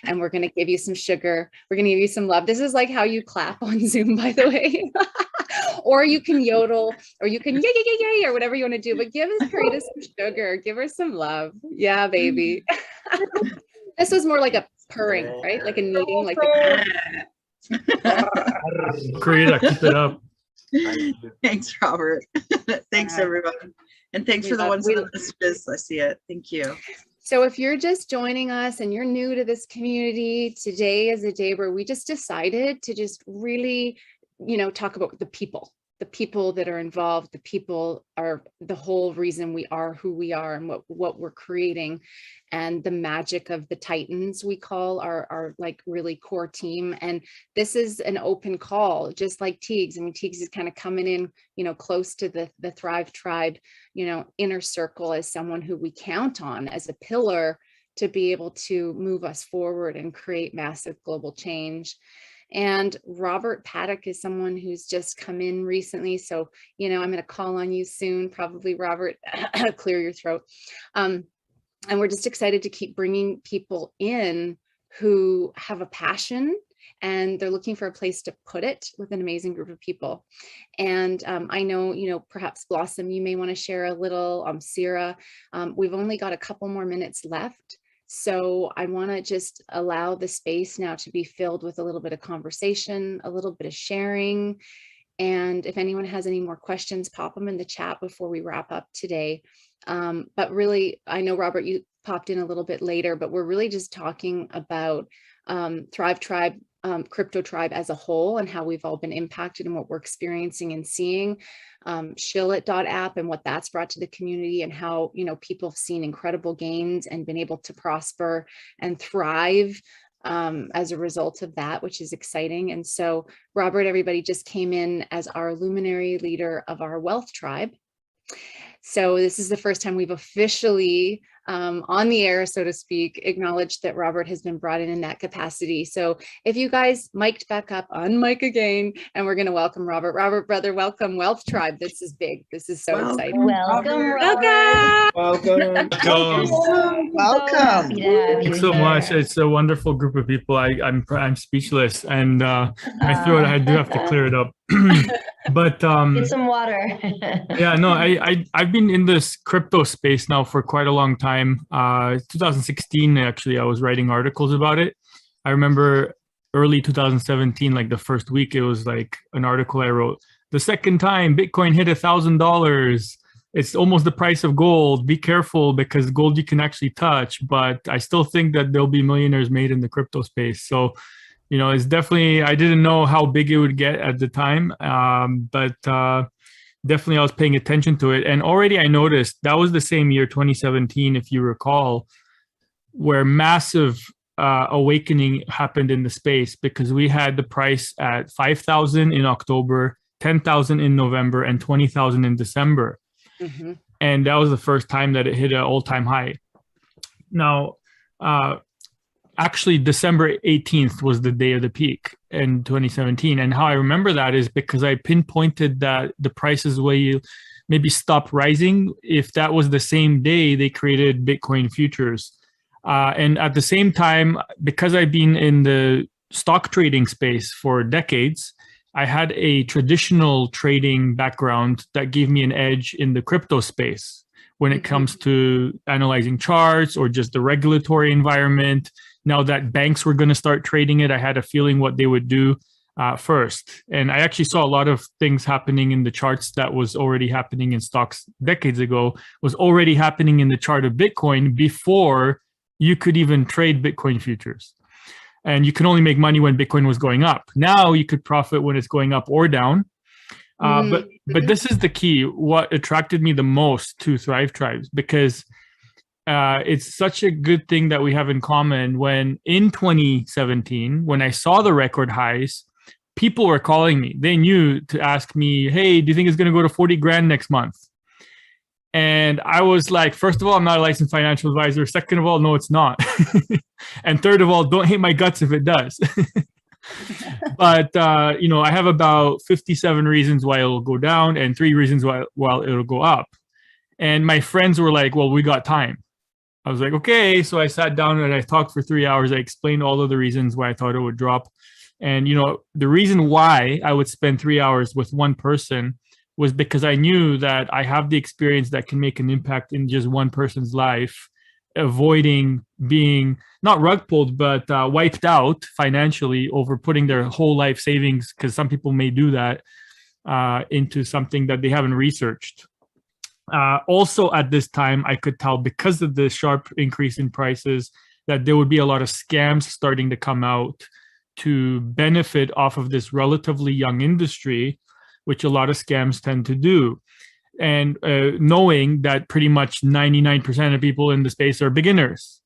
Speaker 1: and we're going to give you some sugar. We're going to give you some love. This is like how you clap on Zoom, by the way. Or you can yodel, or you can yay, or whatever you want to do, but give us Carita some sugar, give her some love. Yeah, baby. This was more like a purring, right? Like a kneading, like the
Speaker 7: Carita, keep it up.
Speaker 6: Thanks, Robert. Thanks, everyone. And thanks for the ones in the messages. I see it. Thank you.
Speaker 1: So if you're just joining us and you're new to this community, today is a day where we just decided to just really, you know, talk about the people that are involved. The people are the whole reason we are who we are and what we're creating, and the magic of the Titans we call our like really core team. And this is an open call, just like Teagues. I mean, Teagues is kind of coming in, you know, close to the Thrive Tribe, you know, inner circle, as someone who we count on as a pillar to be able to move us forward and create massive global change. And Robert Paddock is someone who's just come in recently. So, you know, I'm going to call on you soon, probably, Robert, clear your throat. And we're just excited to keep bringing people in who have a passion and they're looking for a place to put it with an amazing group of people. And I know, you know, perhaps Blossom, you may want to share a little, Sierra, we've only got a couple more minutes left. So I want to just allow the space now to be filled with a little bit of conversation, a little bit of sharing. And if anyone has any more questions, pop them in the chat before we wrap up today. But really, I know, Robert, you popped in a little bit later, but we're really just talking about Thrive Tribe, Crypto Tribe as a whole, and how we've all been impacted and what we're experiencing and seeing. Shillit.App and what that's brought to the community, and how, you know, people have seen incredible gains and been able to prosper and thrive as a result of that, which is exciting. And so, Robert, everybody just came in as our luminary leader of our Wealth Tribe. So this is the first time we've officially on the air, so to speak, acknowledged that Robert has been brought in that capacity. So if you guys mic'd back up, unmic again, and we're going to welcome Robert. Robert, brother, welcome, Wealth Tribe. This is big. This is so exciting.
Speaker 7: Welcome, Robert.
Speaker 5: Welcome.
Speaker 7: Welcome.
Speaker 8: Thanks so much. It's a wonderful group of people. I'm speechless, and my throat, I do have to clear it up. But
Speaker 7: Get some water.
Speaker 8: yeah, no, I've been in this crypto space now for quite a long time. 2016, actually, I was writing articles about it. I remember early 2017, like the first week, it was like an article I wrote. The second time Bitcoin hit $1,000, it's almost the price of gold. Be careful, because gold you can actually touch, but I still think that there'll be millionaires made in the crypto space. So, you know, it's definitely, I didn't know how big it would get at the time, but definitely I was paying attention to it. And already I noticed that was the same year, 2017, if you recall, where massive awakening happened in the space, because we had the price at 5,000 in October, 10,000 in November, and 20,000 in December.
Speaker 1: Mm-hmm.
Speaker 8: And that was the first time that it hit an all-time high. Now, actually, December 18th was the day of the peak in 2017. And how I remember that is because I pinpointed that the prices will maybe stop rising if that was the same day they created Bitcoin futures. And at the same time, because I've been in the stock trading space for decades, I had a traditional trading background that gave me an edge in the crypto space when it comes to analyzing charts or just the regulatory environment. Now that banks were going to start trading it, I had a feeling what they would do first. And I actually saw a lot of things happening in the charts that was already happening in stocks decades ago, was already happening in the chart of Bitcoin before you could even trade Bitcoin futures. And you can only make money when Bitcoin was going up. Now you could profit when it's going up or down. But this is the key. What attracted me the most to Thrive Tribes, because it's such a good thing that we have in common. When in 2017, when I saw the record highs, people were calling me. They knew to ask me, hey, do you think it's going to go to 40 grand next month? And I was like, first of all, I'm not a licensed financial advisor. Second of all, no, it's not. And third of all, don't hate my guts if it does. But, you know, I have about 57 reasons why it'll go down and 3 reasons why it'll go up. And my friends were like, well, we got time. I was like, okay. So I sat down and I talked for 3 hours. I explained all of the reasons why I thought it would drop. And, you know, the reason why I would spend 3 hours with one person was because I knew that I have the experience that can make an impact in just one person's life, avoiding being not rug pulled, but wiped out financially over putting their whole life savings, because some people may do that, into something that they haven't researched. Also at this time, I could tell, because of the sharp increase in prices, that there would be a lot of scams starting to come out to benefit off of this relatively young industry, which a lot of scams tend to do. And knowing that pretty much 99% of people in the space are beginners.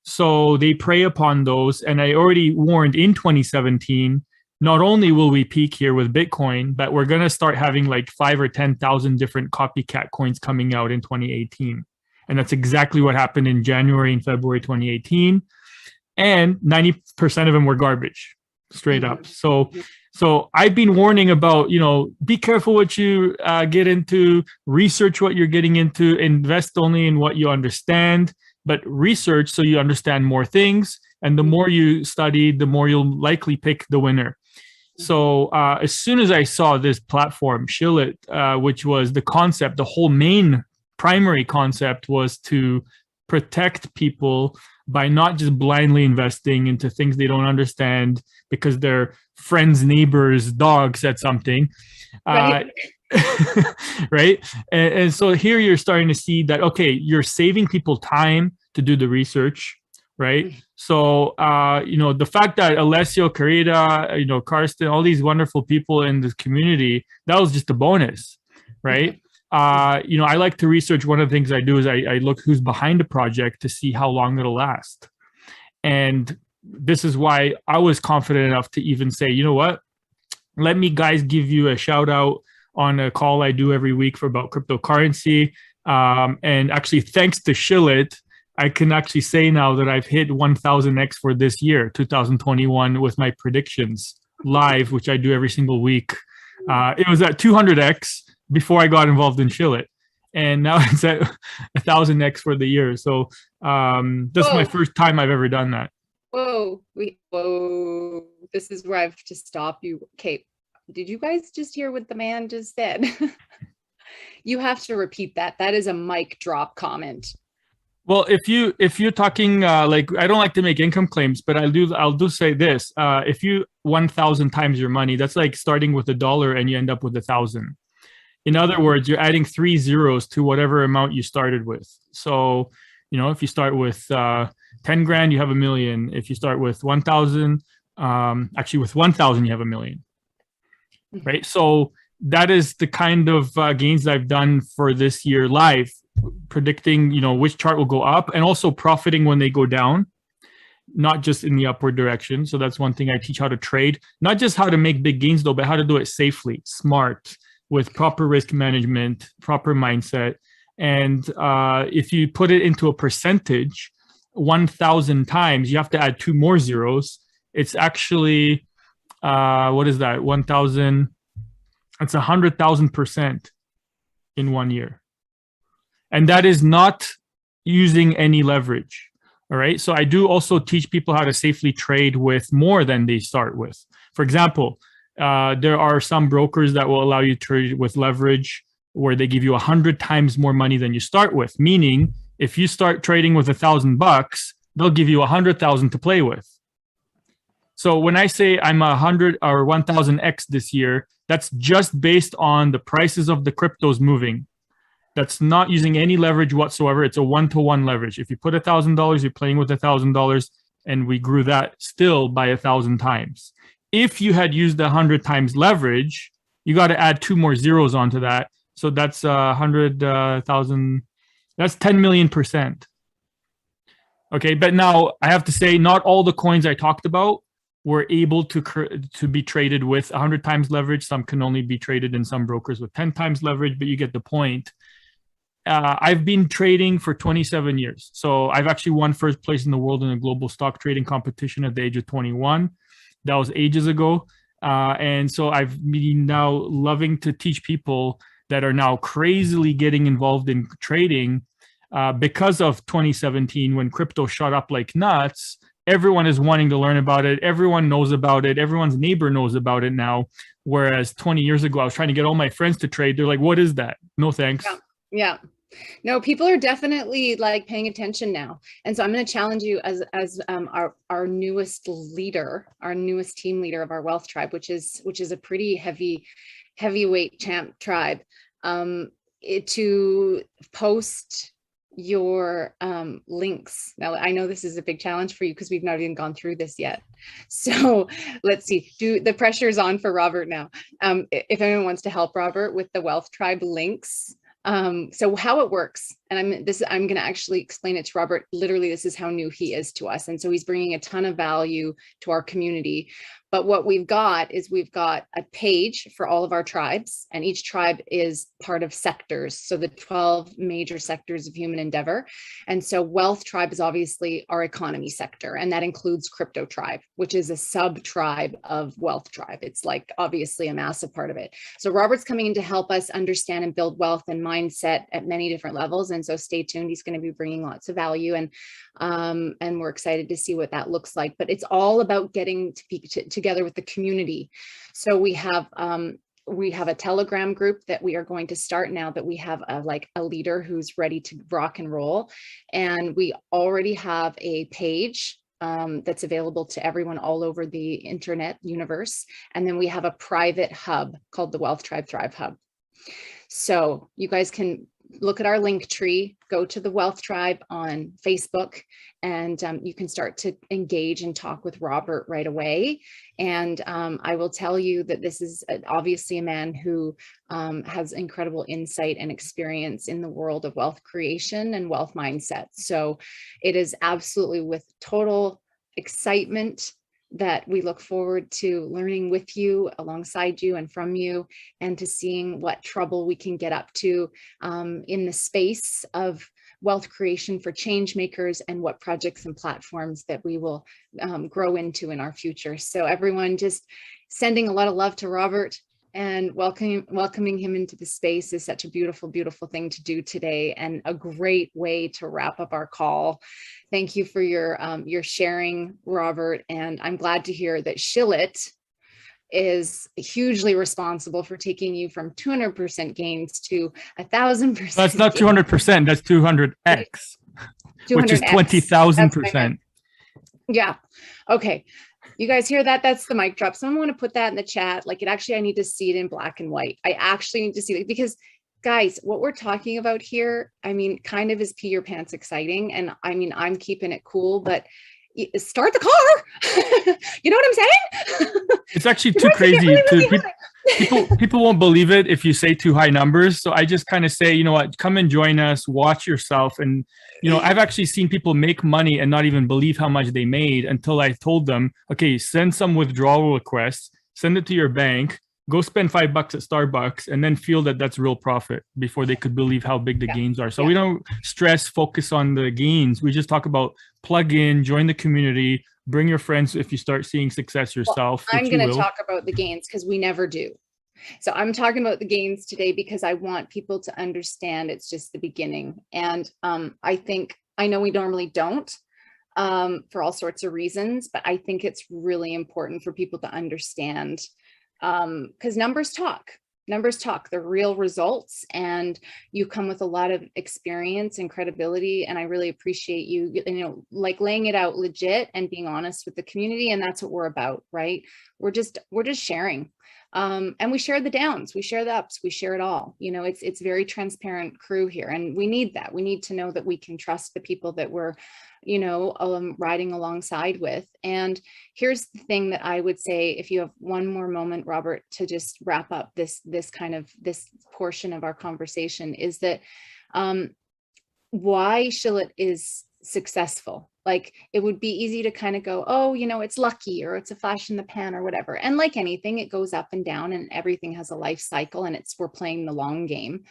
Speaker 8: So they prey upon those. And I already warned in 2017, not only will we peak here with Bitcoin, but we're going to start having like 5,000 or 10,000 different copycat coins coming out in 2018. And that's exactly what happened in January and February 2018. And 90% of them were garbage, straight up. So I've been warning about, you know, be careful what you get into, research what you're getting into, invest only in what you understand, but research so you understand more things. And the more you study, the more you'll likely pick the winner. So as soon as I saw this platform, Shillit, which was the concept, the whole main primary concept was to protect people by not just blindly investing into things they don't understand because their friend's neighbor's dog said something.
Speaker 1: Right.
Speaker 8: Right. And so here you're starting to see that, okay, you're saving people time to do the research. Right. So, the fact that Alessio, Carita, Karsten, all these wonderful people in this community, that was just a bonus. Right. I like to research. One of the things I do is I look who's behind a project to see how long it'll last. And this is why I was confident enough to even say, you know what, let me guys give you a shout out on a call I do every week for about cryptocurrency. And actually, thanks to Shillit, I can actually say now that I've hit 1000x for this year, 2021, with my predictions live, which I do every single week. It was at 200x before I got involved in Shillit, and now it's at 1000x for the year. So this is my first time I've ever done that.
Speaker 1: Whoa, this is where I have to stop you. Okay, did you guys just hear what the man just said? You have to repeat that. That is a mic drop comment.
Speaker 8: Well, if you're talking like, I don't like to make income claims, but I'll do say this: if you 1,000 times your money, that's like starting with $1 and you end up with 1,000. In other words, you're adding 3 zeros to whatever amount you started with. So, if you start with 10 grand, you have $1 million. If you start with 1,000, actually with 1,000, you have $1 million, right? So that is the kind of gains I've done for this year live, predicting, which chart will go up and also profiting when they go down, not just in the upward direction. So that's one thing I teach how to trade, not just how to make big gains though, but how to do it safely, smart, with proper risk management, proper mindset. And if you put it into a percentage, 1,000 times, you have to add 2 more zeros. It's actually, what is that? 1,000, it's 100,000% in 1 year. And that is not using any leverage. All right. So I do also teach people how to safely trade with more than they start with. For example, there are some brokers that will allow you to trade with leverage where they give you 100 times more money than you start with. Meaning, if you start trading with $1,000, they'll give you 100,000 to play with. So when I say I'm 100 or 1,000x this year, that's just based on the prices of the cryptos moving. That's not using any leverage whatsoever. It's a 1-to-1 leverage. If you put $1,000, you're playing with $1,000, and we grew that still by 1,000 times. If you had used 100 times leverage, you got to add 2 more zeros onto that. So that's 100,000. That's 10 million%. Okay, but now I have to say, not all the coins I talked about were able to be traded with 100 times leverage. Some can only be traded in some brokers with 10 times leverage, but you get the point. I've been trading for 27 years. So I've actually won first place in the world in a global stock trading competition at the age of 21. That was ages ago. And so I've been now loving to teach people that are now crazily getting involved in trading because of 2017, when crypto shot up like nuts. Everyone is wanting to learn about it. Everyone knows about it. Everyone's neighbor knows about it now. Whereas 20 years ago, I was trying to get all my friends to trade. They're like, what is that? No, thanks.
Speaker 1: Yeah. No, people are definitely like paying attention now. And so I'm going to challenge you as our newest leader, our newest team leader of our wealth tribe, which is a pretty heavyweight champ tribe, to post your links. Now, I know this is a big challenge for you because we've not even gone through this yet. So let's see, the pressure is on for Robert now. If anyone wants to help Robert with the wealth tribe links. So how it works, and I'm going to actually explain it to Robert. Literally, this is how new he is to us. And so he's bringing a ton of value to our community. But what we've got is we've got a page for all of our tribes, and each tribe is part of sectors. So the 12 major sectors of human endeavor. And so wealth tribe is obviously our economy sector, and that includes crypto tribe, which is a sub tribe of wealth tribe. It's like obviously a massive part of it. So Robert's coming in to help us understand and build wealth and mindset at many different levels. And so stay tuned. He's going to be bringing lots of value, and we're excited to see what that looks like. But it's all about getting together with the community. So we have we have a Telegram group that we are going to start now that we have a leader who's ready to rock and roll. And we already have a page that's available to everyone all over the internet universe. And then we have a private hub called the Wealth Tribe Thrive Hub. So you guys can look at our link tree, go to the Wealth Tribe on Facebook, and you can start to engage and talk with Robert right away. And I will tell you that this is obviously a man who has incredible insight and experience in the world of wealth creation and wealth mindset. So it is absolutely with total excitement that we look forward to learning with you, alongside you, and from you, and to seeing what trouble we can get up to in the space of wealth creation for change makers, and what projects and platforms that we will grow into in our future. So everyone, just sending a lot of love to Robert, and welcoming him into the space is such a beautiful, beautiful thing to do today, and a great way to wrap up our call. Thank you for your sharing, Robert, and I'm glad to hear that Shillit is hugely responsible for taking you from 200% gains to 1,000%.
Speaker 8: That's not 200%. That's 200x, which is 20,000%.
Speaker 1: Yeah. Okay. You guys hear that? That's the mic drop. Someone want to put that in the chat. Like, I need to see it in black and white. I actually need to see it, because guys, what we're talking about here, I mean, kind of is pee your pants exciting. And I mean, I'm keeping it cool, but start the car. You know what I'm saying?
Speaker 8: It's actually too crazy. People won't believe it if you say too high numbers. So I just kind of say, you know what, come and join us, watch yourself. And, you know, I've actually seen people make money and not even believe how much they made until I told them, okay, send some withdrawal requests, send it to your bank, go spend $5 at Starbucks, and then feel that that's real profit before they could believe how big the gains are. So we don't focus on the gains. We just talk about plug in, join the community, bring your friends if you start seeing success yourself.
Speaker 1: Well, I'm going to talk about the gains because we never do. So I'm talking about the gains today because I want people to understand it's just the beginning. And I know we normally don't for all sorts of reasons, but I think it's really important for people to understand, because numbers talk. Numbers talk, the real results, and you come with a lot of experience and credibility. And I really appreciate you, like laying it out legit and being honest with the community. And that's what we're about, right? We're just sharing. And we share the downs, we share the ups, we share it all. You know, it's very transparent crew here, and we need that. We need to know that we can trust the people that we're, riding alongside with. And here's the thing that I would say, if you have one more moment, Robert, to just wrap up this portion of our conversation, is that why Shillit is successful. Like, it would be easy to kind of go, oh, it's lucky, or it's a flash in the pan, or whatever. And like anything, it goes up and down, and everything has a life cycle, and we're playing the long game.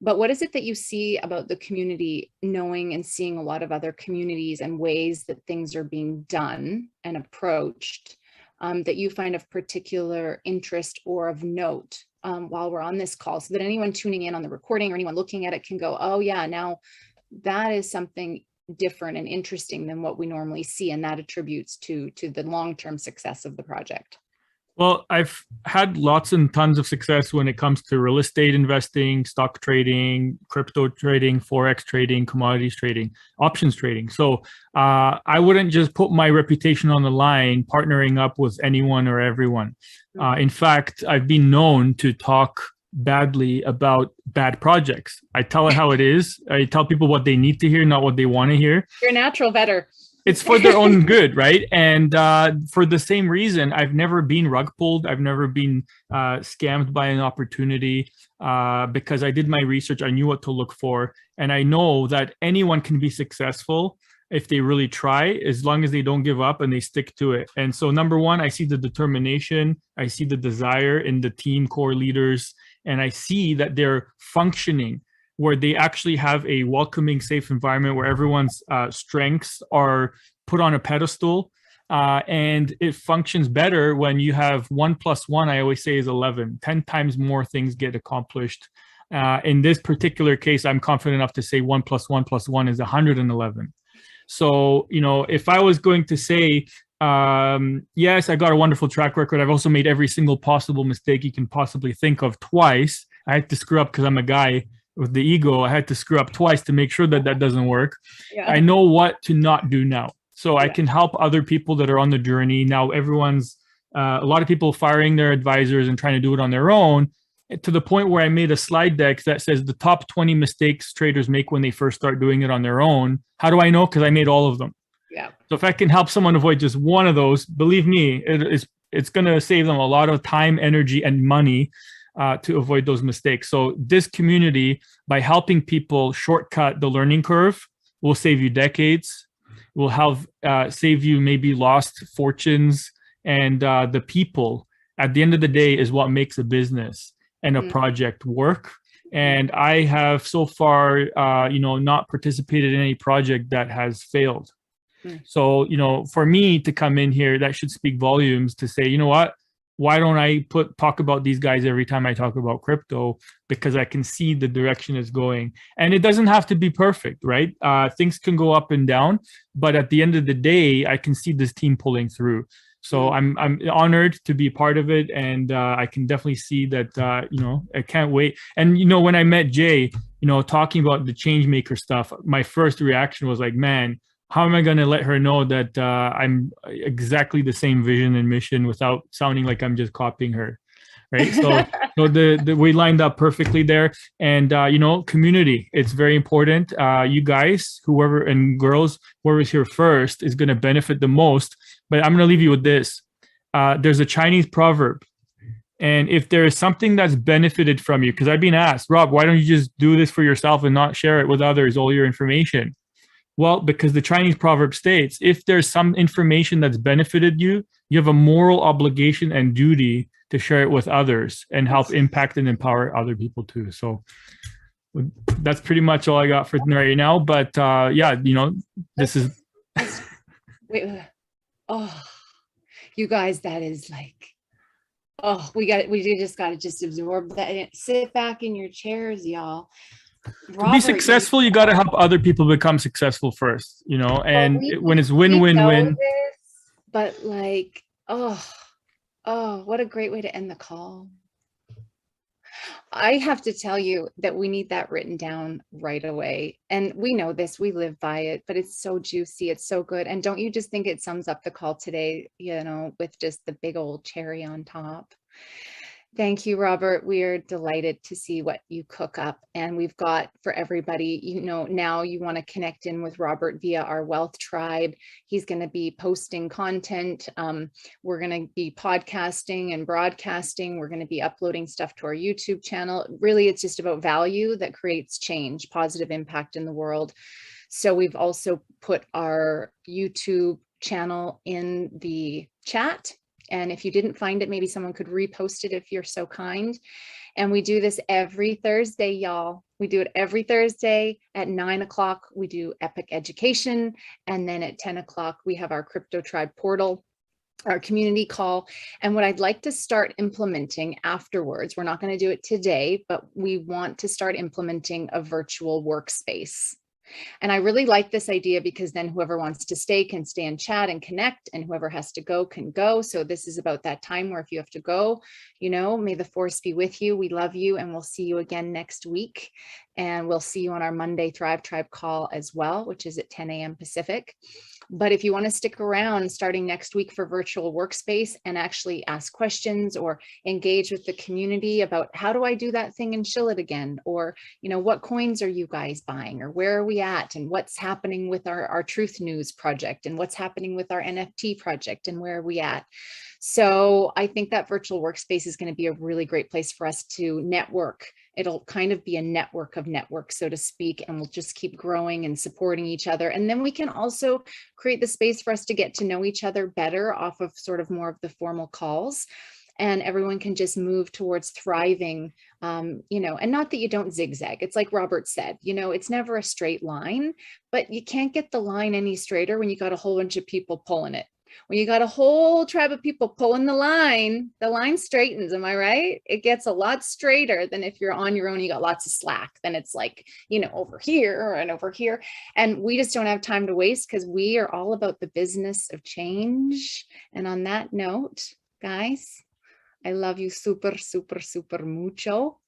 Speaker 1: But what is it that you see about the community, knowing and seeing a lot of other communities and ways that things are being done and approached, that you find of particular interest or of note while we're on this call, so that anyone tuning in on the recording or anyone looking at it can go, oh yeah, now that is something different and interesting than what we normally see, and that attributes to the long-term success of the project?
Speaker 8: Well, I've had lots and tons of success when it comes to real estate investing, stock trading, crypto trading, Forex trading, commodities trading, options trading. So I wouldn't just put my reputation on the line partnering up with anyone or everyone. In fact, I've been known to talk badly about bad projects. I tell it how it is. I tell people what they need to hear, not what they want to hear.
Speaker 1: You're a natural better.
Speaker 8: It's for their own good, right? And for the same reason, I've never been rug pulled. I've never been scammed by an opportunity because I did my research. I knew what to look for. And I know that anyone can be successful if they really try, as long as they don't give up and they stick to it. And so number one, I see the determination. I see the desire in the team core leaders. And I see that they're functioning, where they actually have a welcoming, safe environment where everyone's strengths are put on a pedestal. And it functions better when you have 1 + 1, I always say, is 11. 10 times more things get accomplished. In this particular case, I'm confident enough to say 1 + 1 + 1 is 111. So, if I was going to say Yes, I got a wonderful track record. I've also made every single possible mistake you can possibly think of twice. I had to screw up because I'm a guy with the ego. I had to screw up twice to make sure that that doesn't work.
Speaker 1: Yeah.
Speaker 8: I know what to not do now. So I
Speaker 1: Yeah.
Speaker 8: can help other people that are on the journey. Now everyone's, a lot of people firing their advisors and trying to do it on their own, to the point where I made a slide deck that says the top 20 mistakes traders make when they first start doing it on their own. How do I know? Because I made all of them.
Speaker 1: Yeah.
Speaker 8: So if I can help someone avoid just one of those, believe me, it's going to save them a lot of time, energy, and money to avoid those mistakes. So this community, by helping people shortcut the learning curve, will save you decades, will help save you maybe lost fortunes, and the people at the end of the day is what makes a business and a project work. And I have so far, not participated in any project that has failed. So, for me to come in here, that should speak volumes to say, you know what, why don't I talk about these guys every time I talk about crypto? Because I can see the direction it's going. And it doesn't have to be perfect, right? Things can go up and down, but at the end of the day, I can see this team pulling through. So I'm honored to be part of it, and I can definitely see that. I can't wait. And when I met Jay, talking about the Changemaker stuff, my first reaction was like, man, how am I going to let her know that I'm exactly the same vision and mission without sounding like I'm just copying her, right? So, we lined up perfectly there. And community, it's very important. You guys, whoever and girls, whoever's here first is going to benefit the most. But I'm going to leave you with this. There's a Chinese proverb. And if there is something that's benefited from you, because I've been asked, Rob, why don't you just do this for yourself and not share it with others, all your information? Well, because the Chinese proverb states, if there's some information that's benefited you, you have a moral obligation and duty to share it with others and help impact and empower other people too. So that's pretty much all I got for right now. But this is.
Speaker 1: Wait. Oh, you guys, that is like, we just got to just absorb that. Sit back in your chairs, y'all.
Speaker 8: To be successful, you got to help other people become successful first, and when it's win-win-win.
Speaker 1: But like, what a great way to end the call. I have to tell you that we need that written down right away. And we know this, we live by it, but it's so juicy. It's so good. And don't you just think it sums up the call today, with just the big old cherry on top? Thank you, Robert. We are delighted to see what you cook up. And we've got for everybody, now you want to connect in with Robert via our Wealth Tribe. He's going to be posting content. We're going to be podcasting and broadcasting. We're going to be uploading stuff to our YouTube channel. Really, it's just about value that creates change, positive impact in the world. So we've also put our YouTube channel in the chat. And if you didn't find it, maybe someone could repost it if you're so kind. And we do this every Thursday, y'all. We do it every Thursday at 9 o'clock. We do Epic Education. And then at 10 o'clock, we have our Crypto Tribe portal, our community call. And what I'd like to start implementing afterwards, we're not going to do it today, but we want to start implementing a virtual workspace. And I really like this idea because then whoever wants to stay can stay and chat and connect, and whoever has to go can go. So this is about that time where if you have to go, may the force be with you. We love you, and we'll see you again next week. And we'll see you on our Monday Thrive Tribe call as well, which is at 10 a.m. Pacific. But if you want to stick around starting next week for virtual workspace and actually ask questions or engage with the community about how do I do that thing in Shillit again? Or, what coins are you guys buying? Or where are we at? And what's happening with our Truth News project? And what's happening with our NFT project? And where are we at? So I think that virtual workspace is going to be a really great place for us to network. It'll kind of be a network of networks, so to speak, and we'll just keep growing and supporting each other. And then we can also create the space for us to get to know each other better off of sort of more of the formal calls. And everyone can just move towards thriving, and not that you don't zigzag. It's like Robert said, it's never a straight line, but you can't get the line any straighter when you got a whole bunch of people pulling it. When you got a whole tribe of people pulling the line straightens, am I right? It gets a lot straighter than if you're on your own, you got lots of slack. Then it's like, you know, over here and over here. And we just don't have time to waste because we are all about the business of change. And on that note, guys, I love you super, super, super mucho.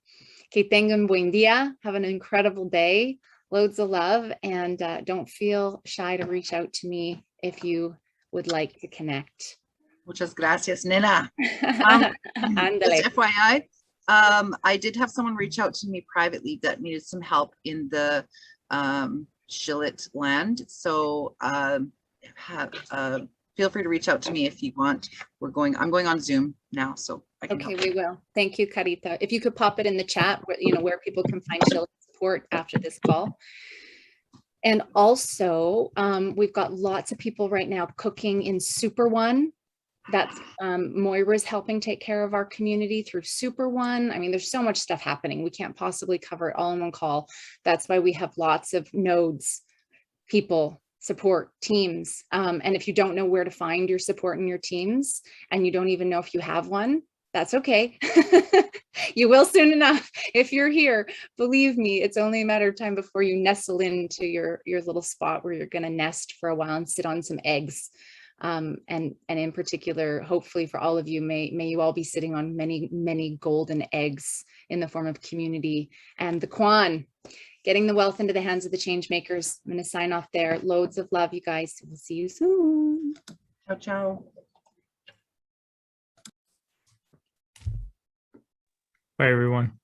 Speaker 1: Que tengan buen día. Have an incredible day. Loads of love. And don't feel shy to reach out to me if you would like to connect.
Speaker 6: Muchas gracias, Nina.
Speaker 1: Ándale.
Speaker 6: Just FYI, I did have someone reach out to me privately that needed some help in the Shillit land. So feel free to reach out to me if you want. I'm going on Zoom now, so I can
Speaker 1: Okay,
Speaker 6: help.
Speaker 1: we will. Thank you, Carita. If you could pop it in the chat, where, you know, where people can find Shillit support after this call. And also, we've got lots of people right now cooking in Super One. That's Moira's helping take care of our community through Super One. I mean, there's so much stuff happening. We can't possibly cover it all in one call. That's why we have lots of nodes, people, support, teams. And if you don't know where to find your support in your teams, and you don't even know if you have one, that's okay. You will soon enough. If you're here, believe me, it's only a matter of time before you nestle into your little spot where you're going to nest for a while and sit on some eggs. And in particular, hopefully for all of you, may you all be sitting on many, many golden eggs in the form of community and the Kwan, getting the wealth into the hands of the change makers. I'm going to sign off there. Loads of love, you guys. We'll see you soon.
Speaker 6: Ciao, ciao.
Speaker 8: Bye, everyone.